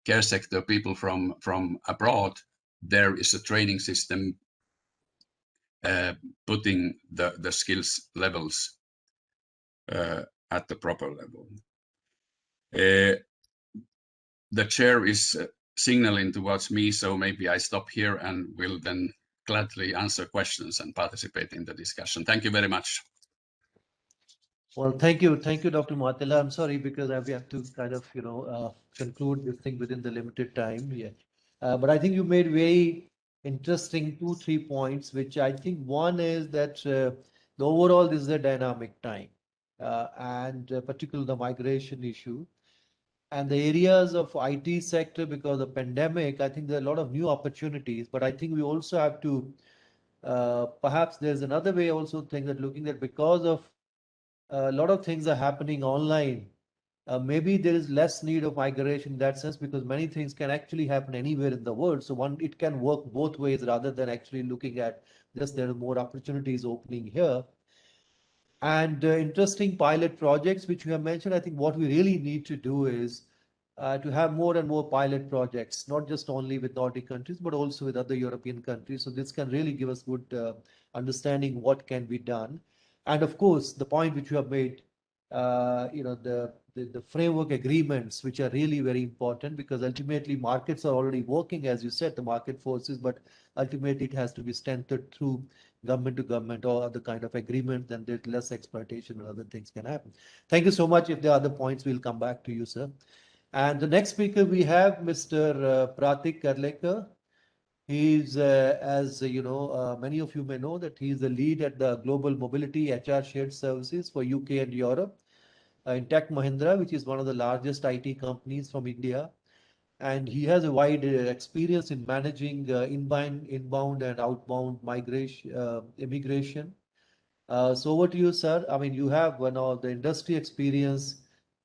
care sector people from abroad, there is a training system putting the skills levels at the proper level. The chair is signaling towards me, so maybe I stop here and will then gladly answer questions and participate in the discussion. Thank you very much.
Well, thank you, Dr. Mahatila. I'm sorry because we have to kind of, conclude this thing within the limited time. Yeah, but I think you made very interesting 2-3 points, which I think one is that the overall this is a dynamic time, and particularly the migration issue. And the areas of IT sector, because of the pandemic, I think there are a lot of new opportunities, but I think we also have to, perhaps there's another way also think that looking at because of a lot of things are happening online, maybe there is less need of migration in that sense because many things can actually happen anywhere in the world. So it can work both ways rather than actually looking at just there are more opportunities opening here. And interesting pilot projects, which you have mentioned. I think what we really need to do is to have more and more pilot projects, not just only with Nordic countries, but also with other European countries. So this can really give us good understanding what can be done. And of course, the point which you have made, the framework agreements, which are really very important because ultimately markets are already working, as you said, the market forces, but ultimately it has to be strengthened through government to government or other kind of agreement, then there's less exploitation and other things can happen. Thank you so much. If there are other points, we'll come back to you, sir. And the next speaker we have Mr. Pratik Karlekar. He's, as you know, many of you may know that he's the lead at the Global Mobility HR Shared Services for UK and Europe in Tech Mahindra, which is one of the largest IT companies from India. And he has a wide experience in managing inbound and outbound immigration. So over to you, sir. I mean, you have one of the industry experience,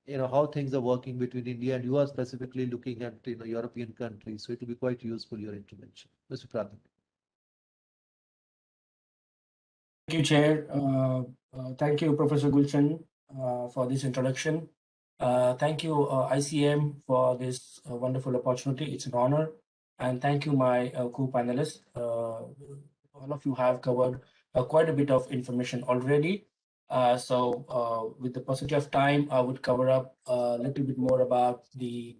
how things are working between India and you are specifically looking at European countries. So it will be quite useful, your intervention. Mr. Pratik.
Thank you, Chair. Thank you, Professor Gulshan, for this introduction. Thank you, ICM, for this wonderful opportunity. It's an honor. And thank you, my co-panelists. All of you have covered quite a bit of information already. So with the paucity of time, I would cover up a little bit more about the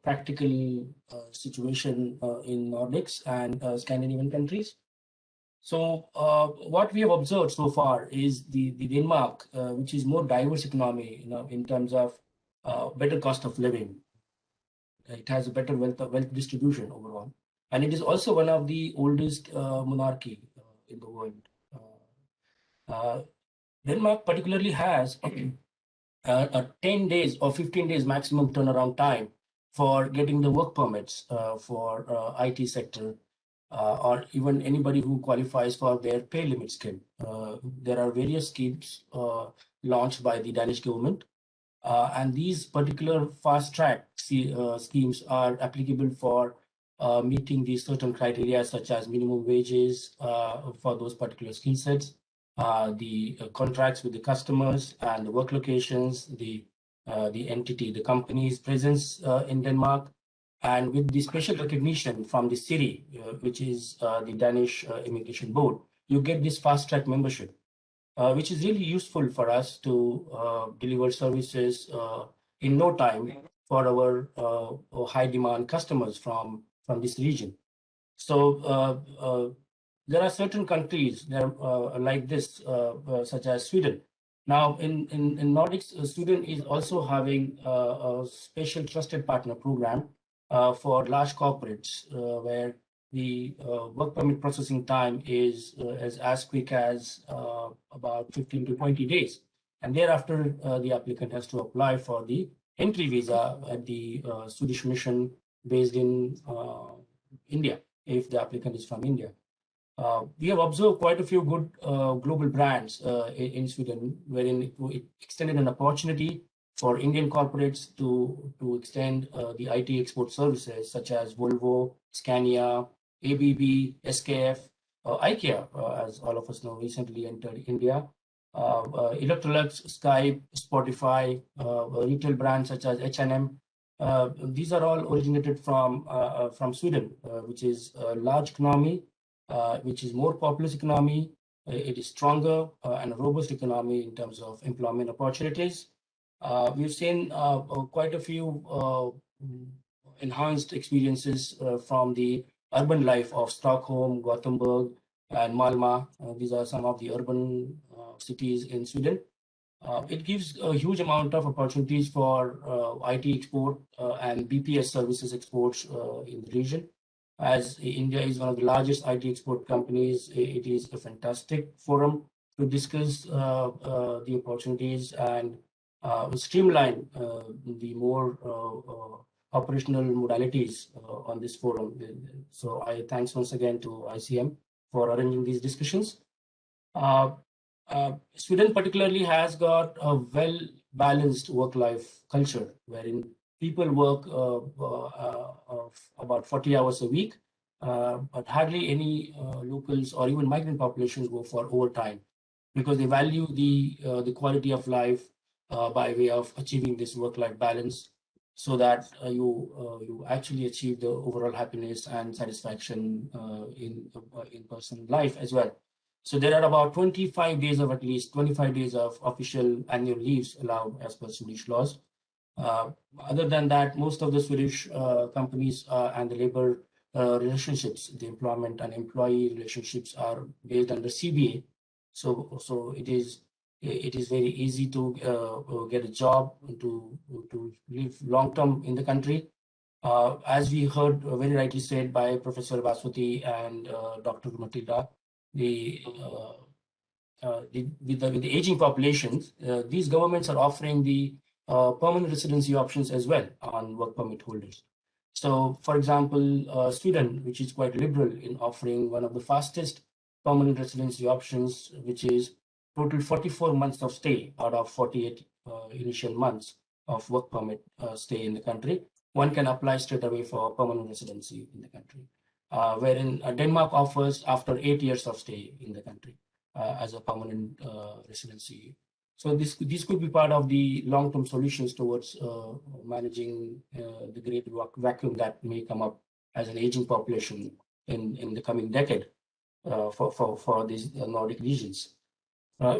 practical situation in Nordics and Scandinavian countries. So what we have observed so far is the Denmark, which is more diverse economy, in terms of better cost of living. It has a better wealth distribution overall, and it is also one of the oldest monarchy in the world. Denmark particularly has a 10 days or 15 days maximum turnaround time for getting the work permits for IT sector. Or even anybody who qualifies for their pay limit scheme. There are various schemes launched by the Danish government, and these particular fast track schemes are applicable for meeting these certain criteria such as minimum wages for those particular skill sets, the contracts with the customers and the work locations, the entity, the company's presence in Denmark, and with the special recognition from the city, which is the Danish Immigration Board, you get this fast track membership, which is really useful for us to deliver services in no time for our high demand customers from this region. So there are certain countries that are like this, such as Sweden. Now in Nordics, Sweden is also having a special trusted partner program for large corporates, where the work permit processing time is as quick as about 15 to 20 days. And thereafter, the applicant has to apply for the entry visa at the Swedish mission based in India, if the applicant is from India. We have observed quite a few good global brands in Sweden, wherein it extended an opportunity for Indian corporates to extend the IT export services such as Volvo, Scania, ABB, SKF, IKEA, as all of us know, recently entered India. Electrolux, Skype, Spotify, retail brands such as H&M. These are all originated from Sweden, which is a large economy, which is more populous economy. It is stronger and a robust economy in terms of employment opportunities. We've seen quite a few enhanced experiences from the urban life of Stockholm, Gothenburg, and Malmö. These are some of the urban cities in Sweden. It gives a huge amount of opportunities for IT export and BPS services exports in the region. As India is one of the largest IT export companies, it is a fantastic forum to discuss the opportunities and streamline the more operational modalities on this forum. So I thanks once again to ICM for arranging these discussions. Sweden particularly has got a well-balanced work-life culture wherein people work about 40 hours a week, but hardly any locals or even migrant populations go for overtime because they value the quality of life by way of achieving this work-life balance, so that you actually achieve the overall happiness and satisfaction in personal life as well. So there are about 25 days of at least 25 days of official annual leaves allowed as per Swedish laws. Other than that, most of the Swedish companies and the labor relationships, the employment and employee relationships are based under CBA. So it is very easy to get a job, to live long term in the country. As we heard very rightly said by Professor Baswati and Dr. Matilda, with the aging populations, these governments are offering the permanent residency options as well on work permit holders. So, for example, Sweden, which is quite liberal in offering one of the fastest permanent residency options, which is total 44 months of stay out of 48 initial months of work permit stay in the country, one can apply straight away for permanent residency in the country. Wherein Denmark offers after 8 years of stay in the country as a permanent residency. So this could be part of the long-term solutions towards managing the great vacuum that may come up as an aging population in the coming decade for these Nordic regions.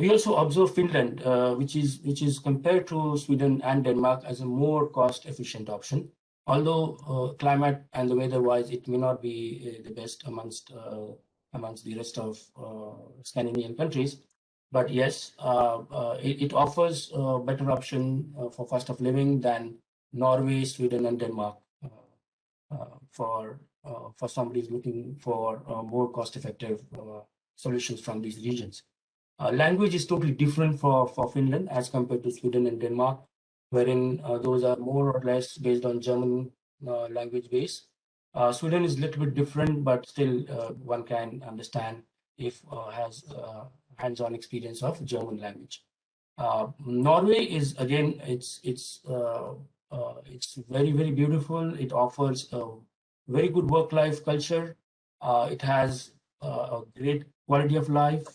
We also observe Finland, which is compared to Sweden and Denmark as a more cost-efficient option. Although climate and the weather-wise, it may not be the best amongst the rest of Scandinavian countries, but yes, it offers a better option for cost of living than Norway, Sweden, and Denmark for somebody who's looking for more cost-effective solutions from these regions. Language is totally different for Finland as compared to Sweden and Denmark, wherein those are more or less based on German language base. Sweden is a little bit different, but still one can understand if has hands-on experience of German language. Norway is again, it's very, very beautiful. It offers a very good work-life culture. It has a great quality of life.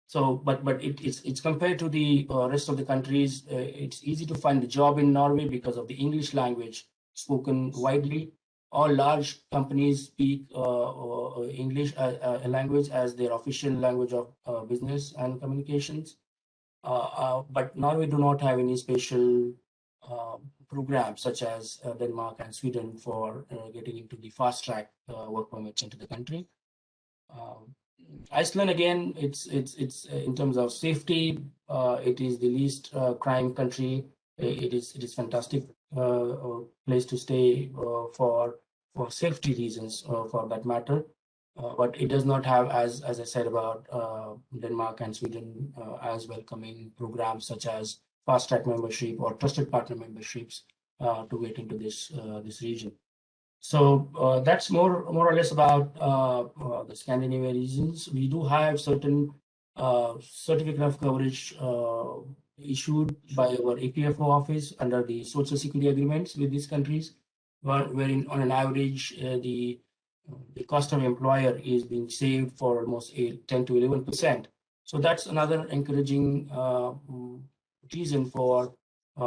So, but it's compared to the rest of the countries, it's easy to find a job in Norway because of the English language spoken widely. All large companies speak English language as their official language of business and communications. But Norway do not have any special programs such as Denmark and Sweden for getting into the fast track work permits into the country. Iceland, again, it's in terms of safety, it is the least crime country. It is fantastic place to stay for safety reasons, for that matter. But it does not have, as I said about Denmark and Sweden, as welcoming programs such as fast track membership or trusted partner memberships to get into this region. So that's more or less about the Scandinavian regions. We do have certain certificate of coverage issued by our EPFO office under the social security agreements with these countries, wherein on an average the cost of employer is being saved for almost 10 to 11%. So that's another encouraging reason for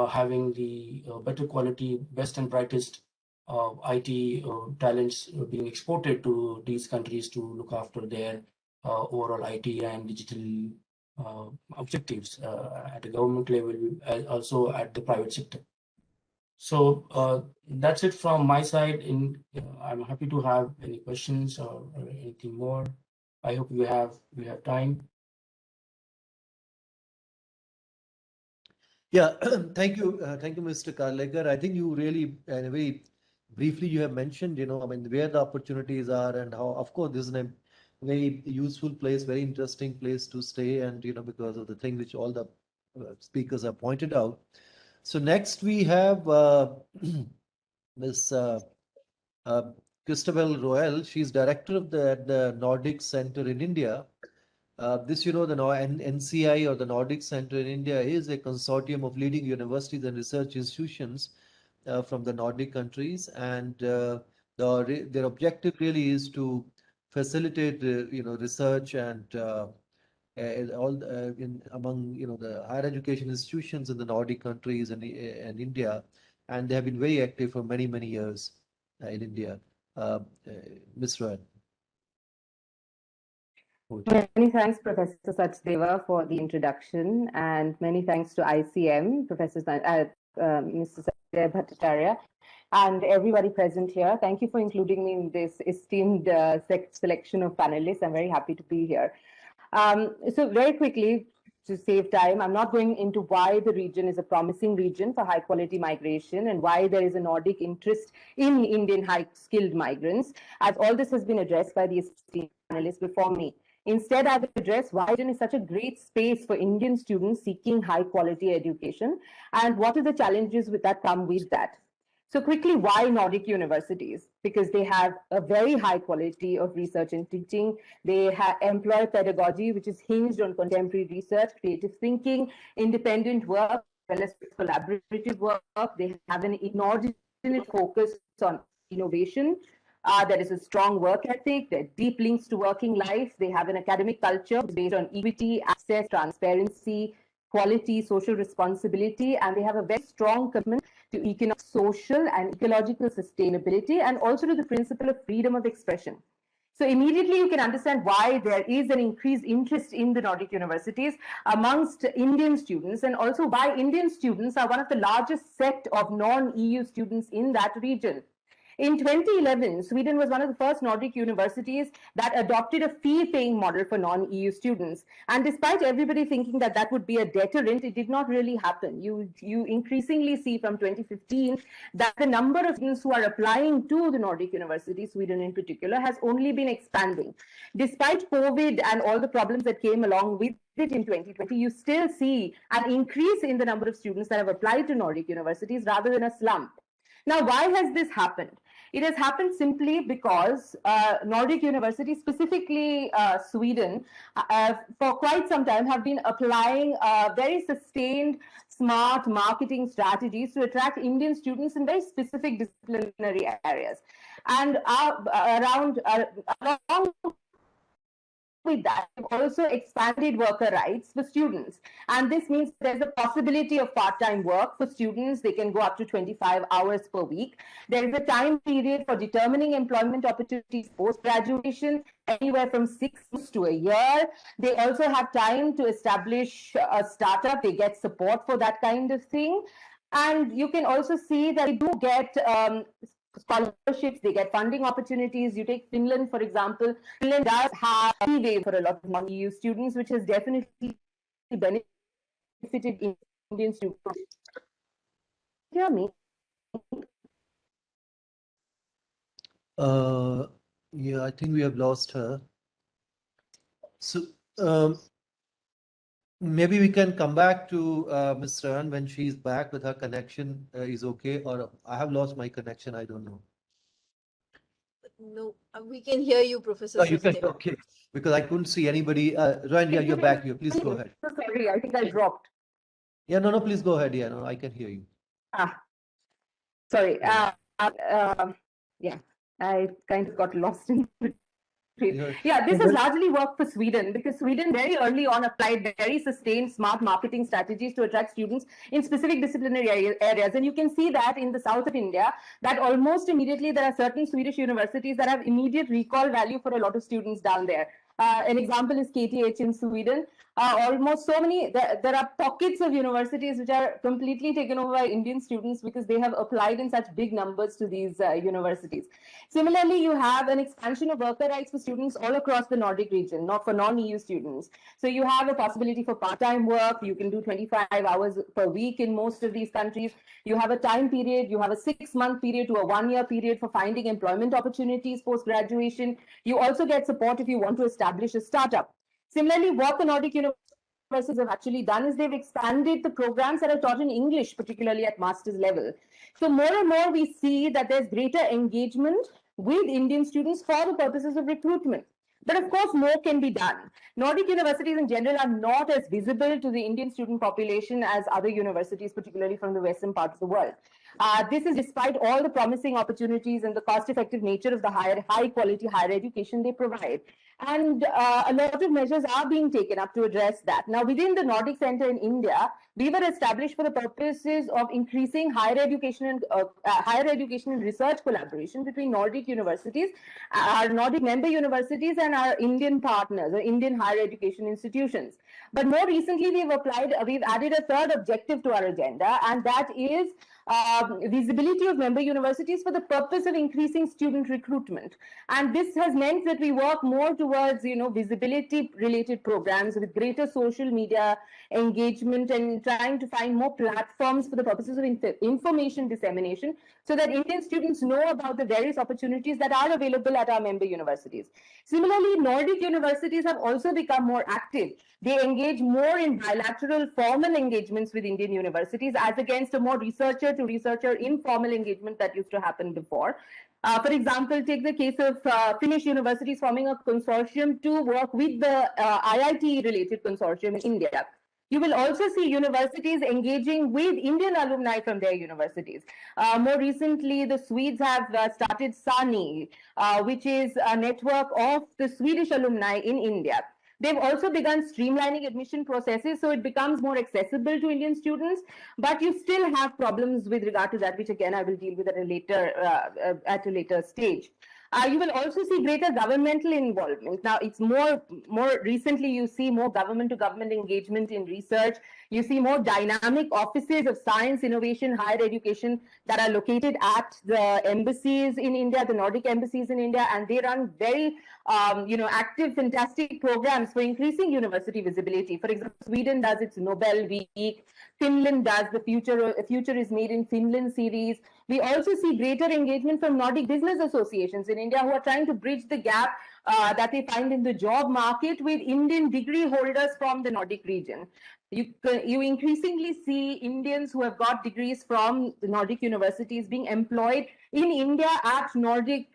having the better quality, best and brightest IT talents being exported to these countries to look after their overall IT and digital objectives at the government level, also at the private sector. So that's it from my side. I'm happy to have any questions or anything more. I hope we have time.
Yeah, thank you, Mr. Karlekar. I think you really, very briefly, you have mentioned, I mean, where the opportunities are and how, of course, this is a very useful place, very interesting place to stay, and because of the thing which all the speakers have pointed out. So next we have Miss Christabel Roel. She's director of the Nordic Center in India. This, the NCI, or the Nordic Center in India, is a consortium of leading universities and research institutions from the Nordic countries, and their objective really is to facilitate, research and all among the higher education institutions in the Nordic countries and India, and they have been very active for many years in India. Ms. Roel.
Many thanks, Professor Sachdeva, for the introduction, and many thanks to ICM, Mr. Sanjay Bhattacharya, and everybody present here. Thank you for including me in this esteemed selection of panelists. I'm very happy to be here. So very quickly, to save time, I'm not going into why the region is a promising region for high quality migration and why there is a Nordic interest in Indian high skilled migrants, as all this has been addressed by the esteemed panelists before me. Instead, I will address why region is such a great space for Indian students seeking high quality education and what are the challenges that come with that. So quickly, why Nordic universities? Because they have a very high quality of research and teaching. They employ pedagogy, which is hinged on contemporary research, creative thinking, independent work, as well as collaborative work. They have an inordinate focus on innovation. There is a strong work ethic, there are deep links to working life. They have an academic culture based on equity, access, transparency, quality, social responsibility, and they have a very strong commitment to economic, social, and ecological sustainability, and also to the principle of freedom of expression. So immediately you can understand why there is an increased interest in the Nordic universities amongst Indian students, and also why Indian students are one of the largest set of non-EU students in that region. In 2011, Sweden was one of the first Nordic universities that adopted a fee-paying model for non-EU students. And despite everybody thinking that that would be a deterrent, it did not really happen. You increasingly see from 2015 that the number of students who are applying to the Nordic universities, Sweden in particular, has only been expanding. Despite COVID and all the problems that came along with it in 2020, you still see an increase in the number of students that have applied to Nordic universities rather than a slump. Now, why has this happened? It has happened simply because Nordic universities, specifically Sweden, for quite some time have been applying very sustained, smart marketing strategies to attract Indian students in very specific disciplinary areas. And along with that, we've also expanded worker rights for students. And this means there's a possibility of part-time work for students. They can go up to 25 hours per week. There is a time period for determining employment opportunities post-graduation, anywhere from 6 months to a year. They also have time to establish a startup. They get support for that kind of thing. And you can also see that they do get scholarships, they get funding opportunities. You take Finland, for example. Finland does have a fee waiver for a lot of non-EU students, which has definitely benefited Indian students. Hear me?
Yeah, I think we have lost her. So maybe we can come back to Ms. Ran when she's back with her connection is okay, or I have lost my connection, I don't know.
No, we can hear you, Professor
Oh, you can,
Sachdeva.
okay, because I couldn't see anybody. Ran, yeah, you're back here. Please go ahead.
Sorry, I think I dropped.
Yeah, no, please go ahead. Yeah, no, I can hear you.
Sorry.
Yeah.
Yeah, I kind of got lost in between.
You're-
Yeah, this
you're
has
good.
largely worked for Sweden because Sweden very early on applied very sustained smart marketing strategies to attract students in specific disciplinary areas. And you can see that in the south of India, that almost immediately there are certain Swedish universities that have immediate recall value for a lot of students down there. An example is KTH in Sweden. Almost so many, there are pockets of universities which are completely taken over by Indian students because they have applied in such big numbers to these universities. Similarly, you have an expansion of worker rights for students all across the Nordic region, not for non-EU students. So you have a possibility for part-time work. You can do 25 hours per week in most of these countries. You have a time period. You have a 6-month period to a 1-year period for finding employment opportunities post-graduation. You also get support if you want to establish a startup. Similarly, what the Nordic universities have actually done is they've expanded the programs that are taught in English, particularly at master's level. So more and more we see that there's greater engagement with Indian students for the purposes of recruitment. But of course, more can be done. Nordic universities in general are not as visible to the Indian student population as other universities, particularly from the western part of the world. This is despite all the promising opportunities and the cost-effective nature of the high-quality higher education they provide. And a lot of measures are being taken up to address that. Now, within the Nordic Center in India, we were established for the purposes of increasing higher education and research collaboration between Nordic universities, our Nordic member universities, and our Indian partners or Indian higher education institutions. But more recently, we've added a third objective to our agenda, and that is visibility of member universities for the purpose of increasing student recruitment. And this has meant that we work more towards, visibility related programs with greater social media engagement and trying to find more platforms for the purposes of information dissemination so that Indian students know about the various opportunities that are available at our member universities. Similarly, Nordic universities have also become more active. They engage more in bilateral formal engagements with Indian universities as against a more researcher to researcher informal engagement that used to happen before. For example, take the case of Finnish universities forming a consortium to work with the IIT-related consortium in India. You will also see universities engaging with Indian alumni from their universities. More recently, the Swedes have started SANI, which is a network of the Swedish alumni in India. They've also begun streamlining admission processes so it becomes more accessible to Indian students, but you still have problems with regard to that, which again I will deal with at a later stage. You will also see greater governmental involvement. Now, it's more recently you see more government-to-government engagement in research. You see more dynamic offices of science, innovation, higher education that are located at the embassies in India, the Nordic embassies in India, and they run very active, fantastic programs for increasing university visibility. For example, Sweden does its Nobel Week. Finland does the Future is Made in Finland series. We also see greater engagement from Nordic business associations in India who are trying to bridge the gap that they find in the job market with Indian degree holders from the Nordic region. You increasingly see Indians who have got degrees from the Nordic universities being employed in India at Nordic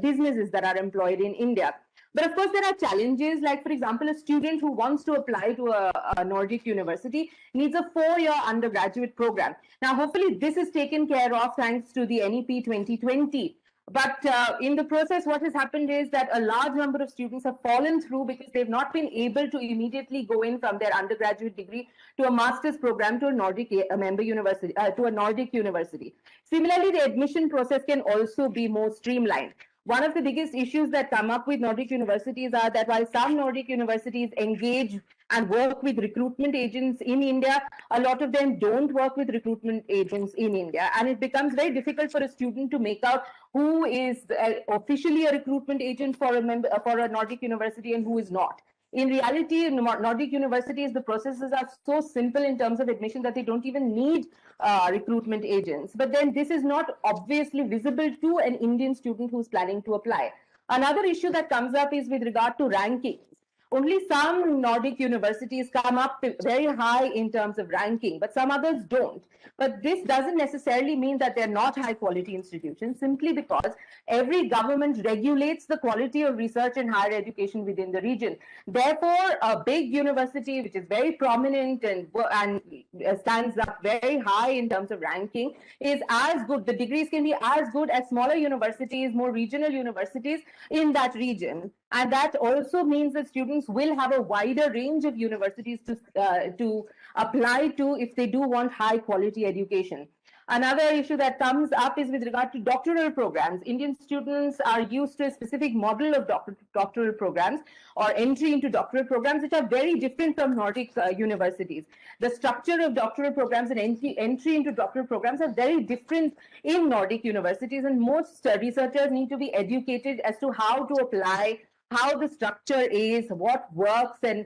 businesses that are employed in India. But of course, there are challenges, like, for example, a student who wants to apply to a Nordic university needs a 4-year undergraduate program. Now, hopefully, this is taken care of thanks to the NEP 2020. But in the process, what has happened is that a large number of students have fallen through because they've not been able to immediately go in from their undergraduate degree to a master's program to a Nordic member university, to a Nordic university. Similarly, the admission process can also be more streamlined. One of the biggest issues that come up with Nordic universities are that while some Nordic universities engage and work with recruitment agents in India, a lot of them don't work with recruitment agents in India. And it becomes very difficult for a student to make out who is officially a recruitment agent for a Nordic university and who is not. In reality, in Nordic universities, the processes are so simple in terms of admission that they don't even need recruitment agents. But then this is not obviously visible to an Indian student who's planning to apply. Another issue that comes up is with regard to rankings. only some Nordic universities come up very high in terms of ranking, but some others don't. But this doesn't necessarily mean that they're not high quality institutions, simply because every government regulates the quality of research and higher education within the region. Therefore, a big university which is very prominent and stands up very high in terms of ranking is as good. The degrees can be as good as smaller universities, more regional universities in that region. And that also means that students will have a wider range of universities to apply to if they do want high quality education. Another issue that comes up is with regard to doctoral programs. Indian students are used to a specific model of doctoral programs or entry into doctoral programs, which are very different from Nordic universities. The structure of doctoral programs and entry into doctoral programs are very different in Nordic universities, and most researchers need to be educated as to how to apply, how the structure is, what works, and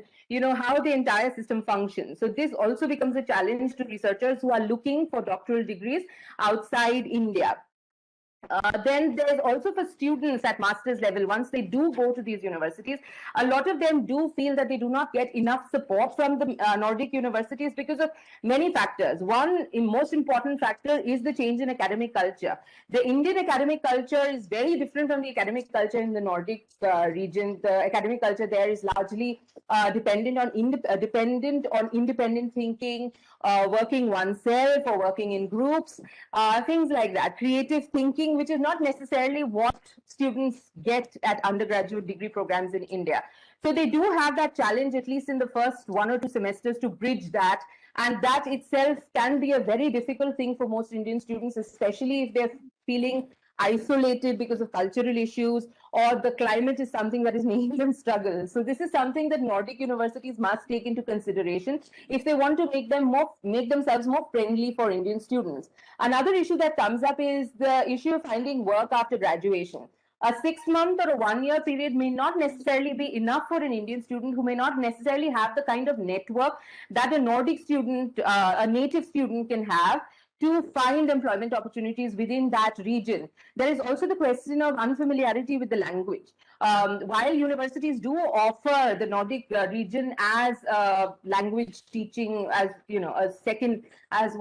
how the entire system functions. So this also becomes a challenge to researchers who are looking for doctoral degrees outside India. Then there's also for students at master's level, once they do go to these universities, a lot of them do feel that they do not get enough support from the Nordic universities because of many factors. One most important factor is the change in academic culture. The Indian academic culture is very different from the academic culture in the Nordic region. The academic culture there is largely dependent on independent thinking, working oneself or working in groups, things like that. Creative thinking, which is not necessarily what students get at undergraduate degree programs in India. So they do have that challenge, at least in the first 1 or 2 semesters, to bridge that. And that itself can be a very difficult thing for most Indian students, especially if they're feeling isolated because of cultural issues, or the climate is something that is making them struggle. So this is something that Nordic universities must take into consideration if they want to make themselves more friendly for Indian students. Another issue that comes up is the issue of finding work after graduation. A 6-month or a 1-year period may not necessarily be enough for an Indian student who may not necessarily have the kind of network that a Nordic student, a native student can have to find employment opportunities within that region. There is also the question of unfamiliarity with the language. While universities do offer the Nordic region as language teaching, as a second, as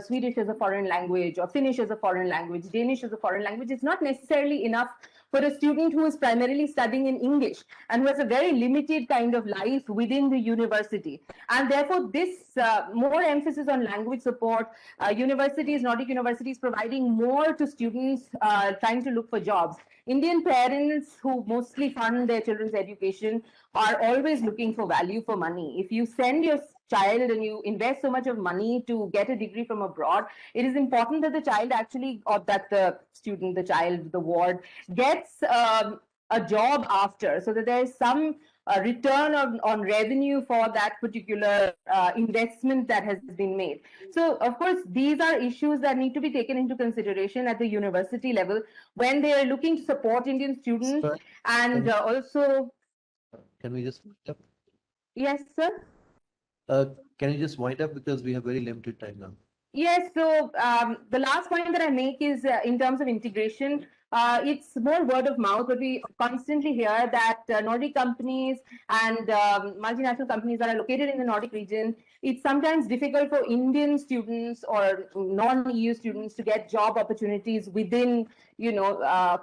Swedish as a foreign language, or Finnish as a foreign language, Danish as a foreign language, it's not necessarily enough for a student who is primarily studying in English and who has a very limited kind of life within the university. And therefore, this more emphasis on language support, Nordic universities providing more to students trying to look for jobs. Indian parents who mostly fund their children's education are always looking for value for money. If you send your child and you invest so much of money to get a degree from abroad, it is important that the child actually, or that the student, the child, the ward, gets a job after, so that there is some return on revenue for that particular investment that has been made. So, of course, these are issues that need to be taken into consideration at the university level when they are looking to support Indian students.
Sir,
And also,
can we just wind up?
yes, sir.
Can you just wind up, because we have very limited time now?
Yes, so the last point that I make is in terms of integration, it's more word of mouth, but we constantly hear that Nordic companies and multinational companies that are located in the Nordic region, it's sometimes difficult for Indian students or non-EU students to get job opportunities within,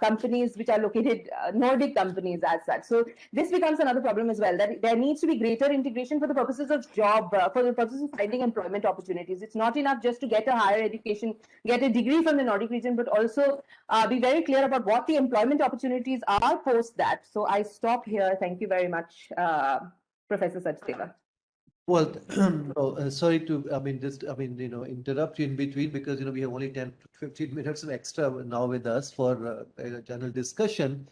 companies which are located, Nordic companies as such. So this becomes another problem as well, that there needs to be greater integration for the purposes of for the purposes of finding employment opportunities. It's not enough just to get a higher education, get a degree from the Nordic region, but also be very clear about what the employment opportunities are post that. So I stop here. Thank you very much, Professor Sachdeva.
Well, no, sorry to, interrupt you in between, because, we have only 10 to 15 minutes of extra now with us for a general discussion.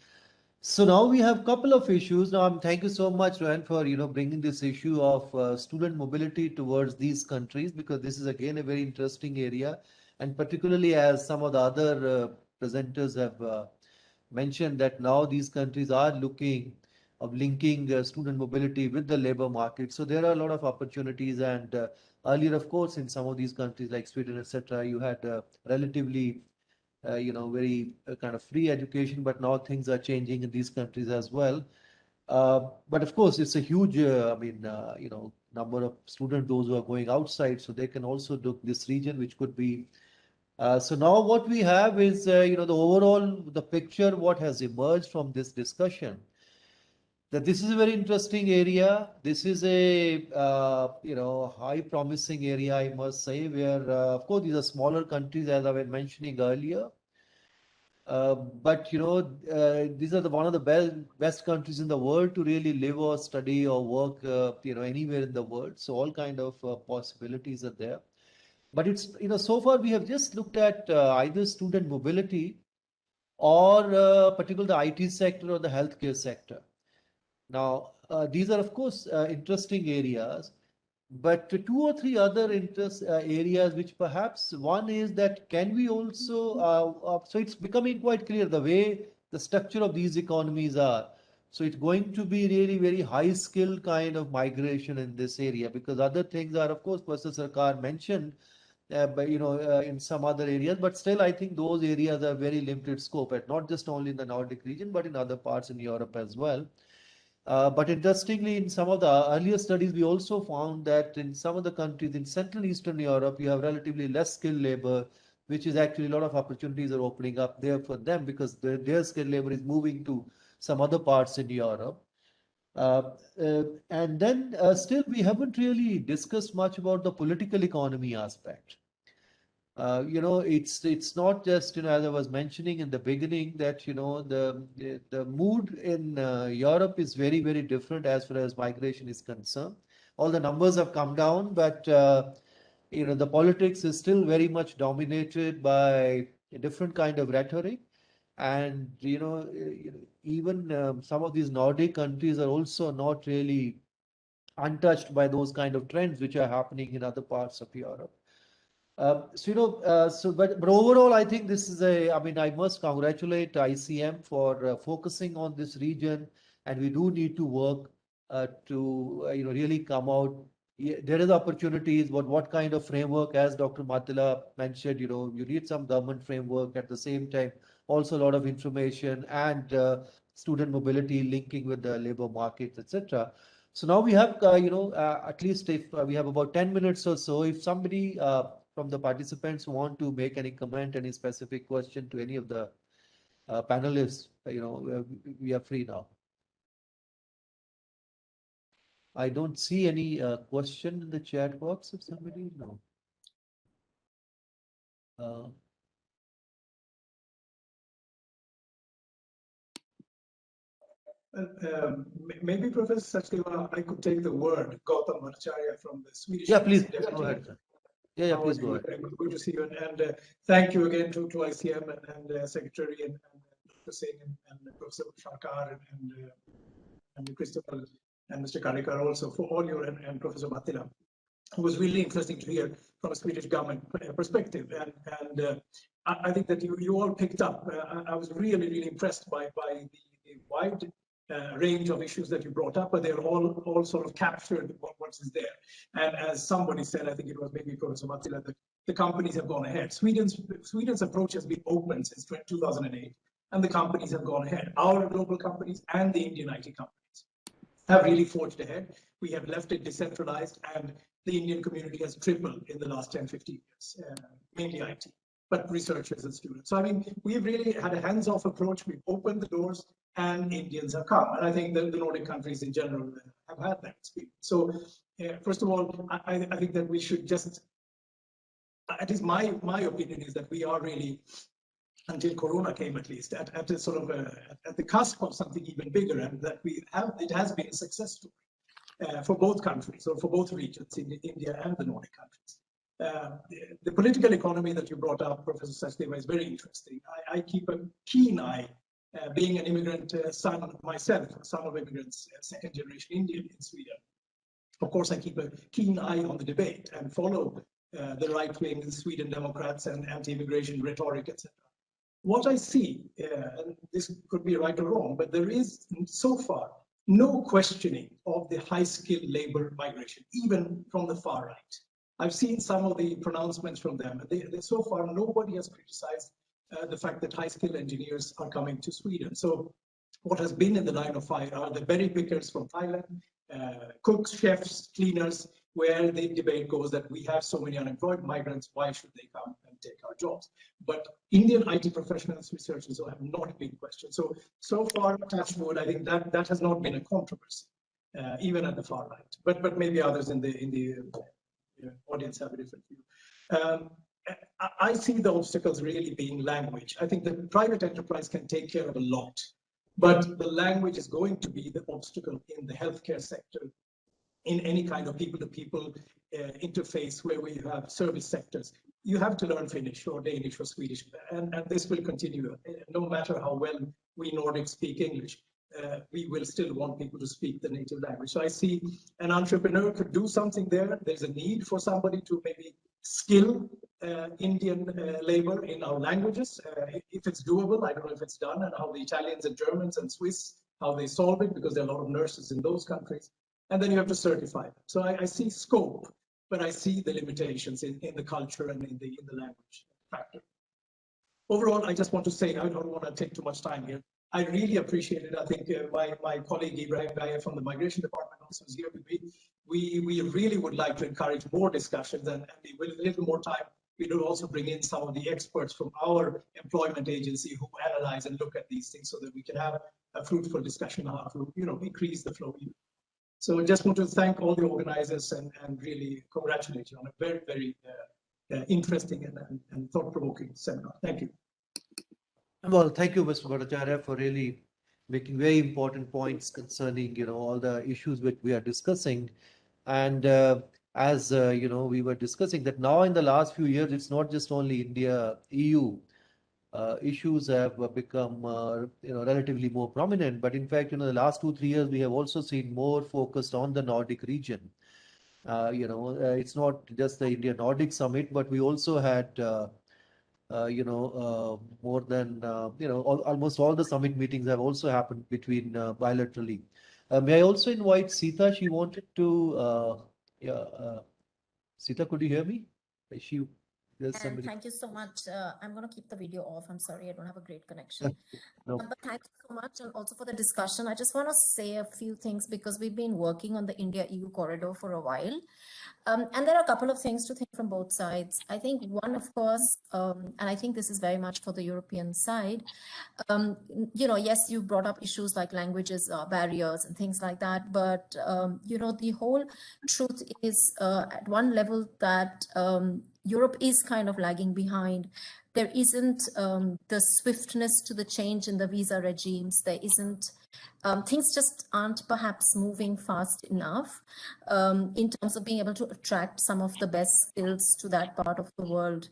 So now we have a couple of issues. Now, thank you so much, Rohan, for, bringing this issue of student mobility towards these countries, because this is again a very interesting area. And particularly as some of the other presenters have mentioned, that now these countries are looking of linking student mobility with the labor market. So there are a lot of opportunities. And earlier, of course, in some of these countries like Sweden, etc., you had relatively, very kind of free education, but now things are changing in these countries as well. But of course, it's a huge, number of students, those who are going outside, so they can also do this region, which could be. So now what we have is, the overall, the picture, what has emerged from this discussion, that this is a very interesting area. This is a, high promising area, I must say, where, of course, these are smaller countries, as I was mentioning earlier. But these are one of the best countries in the world to really live or study or work, anywhere in the world. So all kind of possibilities are there. But it's, so far we have just looked at either student mobility or particularly the IT sector or the healthcare sector. Now, these are of course interesting areas, but two or three other interest areas, which perhaps one is that can we also, so it's becoming quite clear the way the structure of these economies are. So it's going to be really very high skill kind of migration in this area, because other things are, of course, Professor Sarkar mentioned, but in some other areas, but still I think those areas are very limited scope, and not just only in the Nordic region, but in other parts in Europe as well. But interestingly, in some of the earlier studies, we also found that in some of the countries in Central Eastern Europe, you have relatively less skilled labor, which is actually a lot of opportunities are opening up there for them, because their skilled labor is moving to some other parts in Europe. And then still, we haven't really discussed much about the political economy aspect. It's not just, as I was mentioning in the beginning, that the mood in Europe is very, very different as far as migration is concerned. All the numbers have come down, but the politics is still very much dominated by a different kind of rhetoric. And even some of these Nordic countries are also not really untouched by those kind of trends which are happening in other parts of Europe. But overall, I think this is I must congratulate ICM for focusing on this region, and we do need to work to, really come out. There is opportunities, but what kind of framework, as Dr. Matila mentioned, you need some government framework at the same time, also a lot of information and student mobility linking with the labor markets, etc. So now we have, at least if we have about 10 minutes or so, if somebody from the participants want to make any comment, any specific question to any of the panelists, we are free now. I don't see any question in the chat box. If somebody, no.
Maybe Professor Sachdeva, I could take the word Gautam Bhattacharya from the Swedish.
Yeah, please go ahead. Yeah, please go ahead.
Good to see you, and thank you again to ICM and Secretary and Dr. Singh and Professor Sarkar and Christopher and Mr. Karikar also for all your, and Professor Matila. It was really interesting to hear from a Swedish government perspective, and I think that you all picked up. I was really impressed by the wide range of issues that you brought up, but they're all sort of captured what is there. And as somebody said, I think it was maybe Professor Matila, that the companies have gone ahead. Sweden's approach has been open since 2008, and the companies have gone ahead. Our global companies and the Indian IT companies have really forged ahead. We have left it decentralized, and the Indian community has tripled in the last 10, 15 years, mainly IT, but researchers and students. So, I mean, we've really had a hands-off approach. We've opened the doors, and Indians have come. And I think that the Nordic countries in general have had that experience. So, first of all, I think that we should just, at least my opinion is that we are really, until Corona came at least, at a sort of at the cusp of something even bigger, and that it has been a success story for both countries, or for both regions, in India and the Nordic countries. The political economy that you brought up, Professor Sachdeva, is very interesting. I keep a keen eye, being an immigrant son myself, son of immigrants, second generation Indian in Sweden. Of course, I keep a keen eye on the debate and follow the right wing, the Sweden Democrats, and anti-immigration rhetoric, etc. What I see, and this could be right or wrong, but there is so far no questioning of the high-skilled labor migration, even from the far right. I've seen some of the pronouncements from them, and so far nobody has criticized the fact that high-skilled engineers are coming to Sweden. So what has been in the line of fire are the berry pickers from Thailand, cooks, chefs, cleaners, where the debate goes that we have so many unemployed migrants, why should they come and take our jobs? But Indian IT professionals, researchers have not been questioned. So far, touch wood, I think that has not been a controversy, even at the far right. But maybe others in the audience have a different view. I see the obstacles really being language. I think the private enterprise can take care of a lot, but the language is going to be the obstacle in the healthcare sector, in any kind of people-to-people interface where we have service sectors. You have to learn Finnish or Danish or Swedish, and this will continue. No matter how well we Nordics speak English, we will still want people to speak the native language. So I see an entrepreneur could do something there. There's a need for somebody to maybe skill Indian labor in our languages. If it's doable, I don't know if it's done, and how the Italians and Germans and Swiss, how they solve it, because there are a lot of nurses in those countries. And then you have to certify them. So I see scope, but I see the limitations in the culture and in the language factor. Overall, I just want to say, I don't want to take too much time here. I really appreciate it. I think my colleague Ibrahim Gaya from the Migration Department also is here with me. We really would like to encourage more discussions, and with a little more time, we will also bring in some of the experts from our employment agency who analyze and look at these things so that we can have a fruitful discussion on how to increase the flow. So I just want to thank all the organizers and really congratulate you on a very, very interesting and thought-provoking seminar. Thank you.
Well, thank you, Mr. Bhattacharya, for really making very important points concerning, all the issues which we are discussing. And as we were discussing that now in the last few years, it's not just only India, EU issues have become relatively more prominent. But in fact, the last 2-3 years, we have also seen more focused on the Nordic region. It's not just the India Nordic Summit, but we also had more than almost all the summit meetings have also happened between bilaterally. May I also invite Sita? She wanted to. Sita, could you hear me? There's somebody.
Thank you so much. I'm going to keep the video off. I'm sorry, I don't have a great connection.
No.
But thank you so much, and also for the discussion. I just want to say a few things because we've been working on the India-EU corridor for a while. And there are a couple of things to think from both sides. I think one, of course, and I think this is very much for the European side, yes, you brought up issues like languages, barriers and things like that. But, the whole truth is at one level that Europe is kind of lagging behind. There isn't the swiftness to the change in the visa regimes. There isn't, things just aren't perhaps moving fast enough in terms of being able to attract some of the best skills to that part of the world.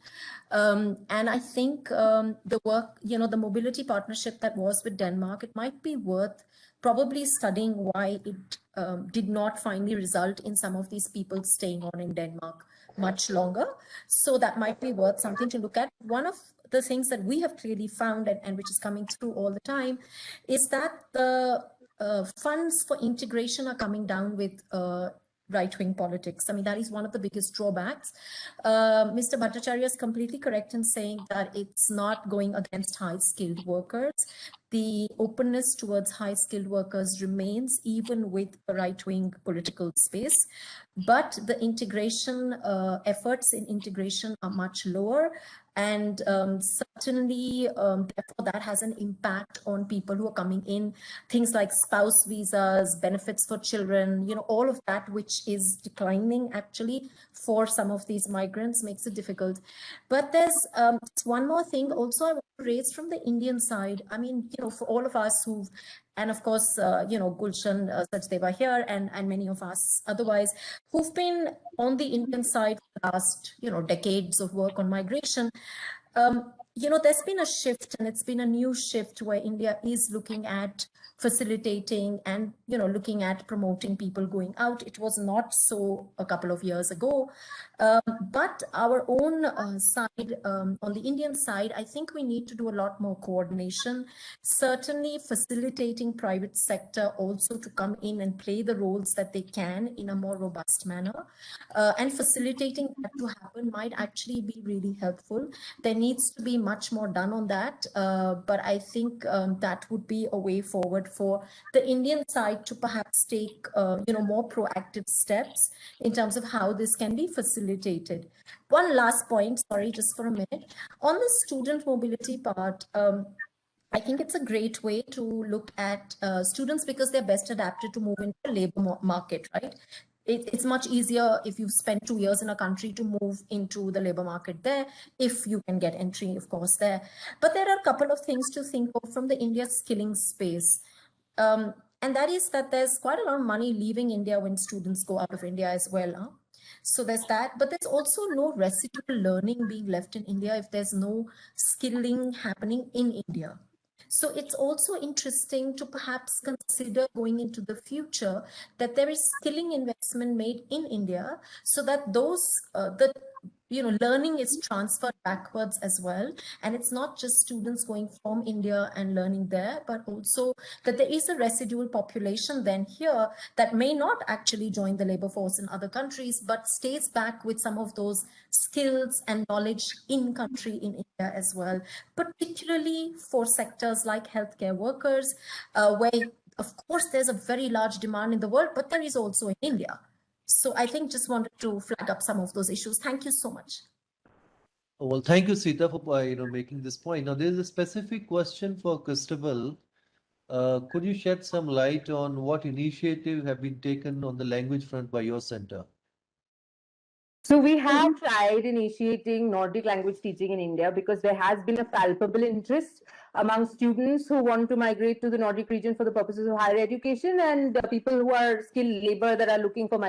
And I think the work, the mobility partnership that was with Denmark, it might be worth probably studying why it did not finally result in some of these people staying on in Denmark much longer. So that might be worth something to look at. One of the things that we have clearly found and which is coming through all the time is that the funds for integration are coming down with right-wing politics. I mean, that is one of the biggest drawbacks. Mr. Bhattacharya is completely correct in saying that it's not going against high-skilled workers. The openness towards high-skilled workers remains even with a right-wing political space, but the integration efforts in integration are much lower. And certainly, therefore, that has an impact on people who are coming in, things like spouse visas, benefits for children, all of that, which is declining actually for some of these migrants, makes it difficult. But there's one more thing also I want to raise from the Indian side. I mean, for all of us who've, and of course, Gulshan Sachdeva here and many of us otherwise who've been on the Indian side for the last, decades of work on migration, there's been a shift, and it's been a new shift where India is looking at facilitating and looking at promoting people going out. It was not so a couple of years ago, but our own side, on the Indian side, I think we need to do a lot more coordination, certainly facilitating private sector also to come in and play the roles that they can in a more robust manner, and facilitating that to happen might actually be really helpful. There needs to be much more done on that, but I think that would be a way forward for the Indian side to perhaps take more proactive steps in terms of how this can be facilitated. One last point, sorry, just for a minute, on the student mobility part. I think it's a great way to look at students because they're best adapted to move into the labor market, right? It's much easier if you've spent 2 years in a country to move into the labor market there, if you can get entry, of course, there. But there are a couple of things to think of from the India skilling space. And that is that there's quite a lot of money leaving India when students go out of India as well. Huh? So there's that, but there's also no residual learning being left in India if there's no skilling happening in India. So it's also interesting to perhaps consider going into the future that there is skilling investment made in India so that those, learning is transferred backwards as well. And it's not just students going from India and learning there, but also that there is a residual population then here that may not actually join the labor force in other countries, but stays back with some of those skills and knowledge in country in India as well, particularly for sectors like healthcare workers, where of course there's a very large demand in the world, but there is also in India. So I think just wanted to flag up some of those issues. Thank you so much.
Well, thank you, Sita, for making this point. Now, there is a specific question for Christabel. Could you shed some light on what initiative have been taken on the language front by your center?
So we have tried initiating Nordic language teaching in India because there has been a palpable interest among students who want to migrate to the Nordic region for the purposes of higher education, and people who are skilled labor that are looking for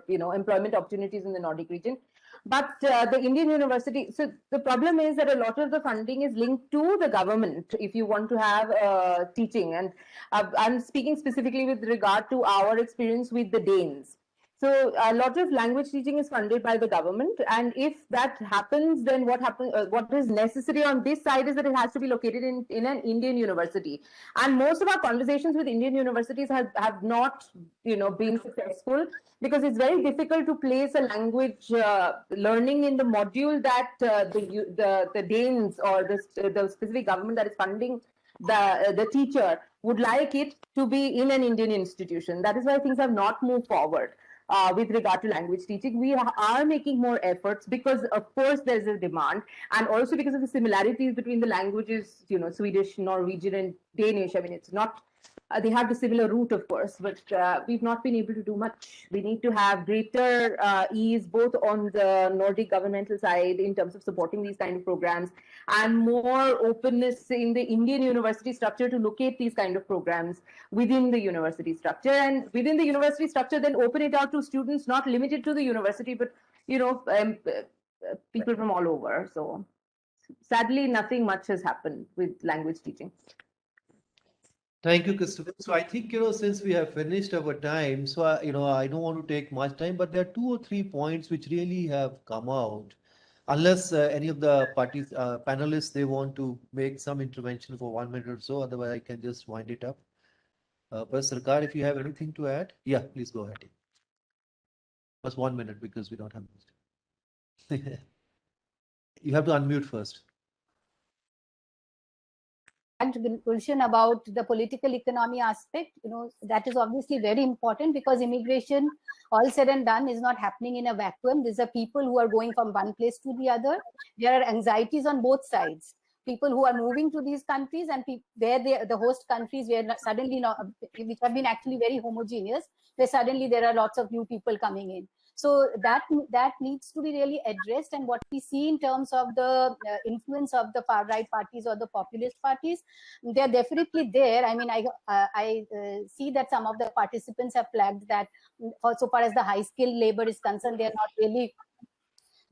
employment opportunities in the Nordic region. But the Indian university, so the problem is that a lot of the funding is linked to the government if you want to have teaching. And I'm speaking specifically with regard to our experience with the Danes. So a lot of language teaching is funded by the government, and if that happens, then what happens? What is necessary on this side is that it has to be located in an Indian university. And most of our conversations with Indian universities have not, been successful because it's very difficult to place a language learning in the module that the Danes or the specific government that is funding the teacher would like it to be in an Indian institution. That is why things have not moved forward. With regard to language teaching, we are making more efforts because, of course, there's a demand, and also because of the similarities between the languages, Swedish, Norwegian, and Danish. I mean, it's not, they have the similar root, of course, but we've not been able to do much. We need to have greater ease both on the Nordic governmental side in terms of supporting these kind of programs, and more openness in the Indian university structure to locate these kind of programs within the university structure, and within the university structure then open it out to students not limited to the university, but people from all over. So sadly, nothing much has happened with language teaching.
Thank you, Christopher. So I think, since we have finished our time, so, I don't want to take much time, but there are 2 or 3 points which really have come out. Unless any of the panelists, they want to make some intervention for 1 minute or so, otherwise I can just wind it up. Professor Sarkar, if you have anything to add, yeah, please go ahead. Just 1 minute because we don't have much. You have to unmute first.
And Gulshan, about the political economy aspect, that is obviously very important because immigration, all said and done, is not happening in a vacuum. These are people who are going from one place to the other. There are anxieties on both sides. People who are moving to these countries and where the host countries where suddenly, which have been actually very homogeneous, where suddenly there are lots of new people coming in. So that needs to be really addressed. And what we see in terms of the influence of the far right parties or the populist parties, they're definitely there. I mean, I see that some of the participants have flagged that so far as the high skilled labor is concerned, they're not really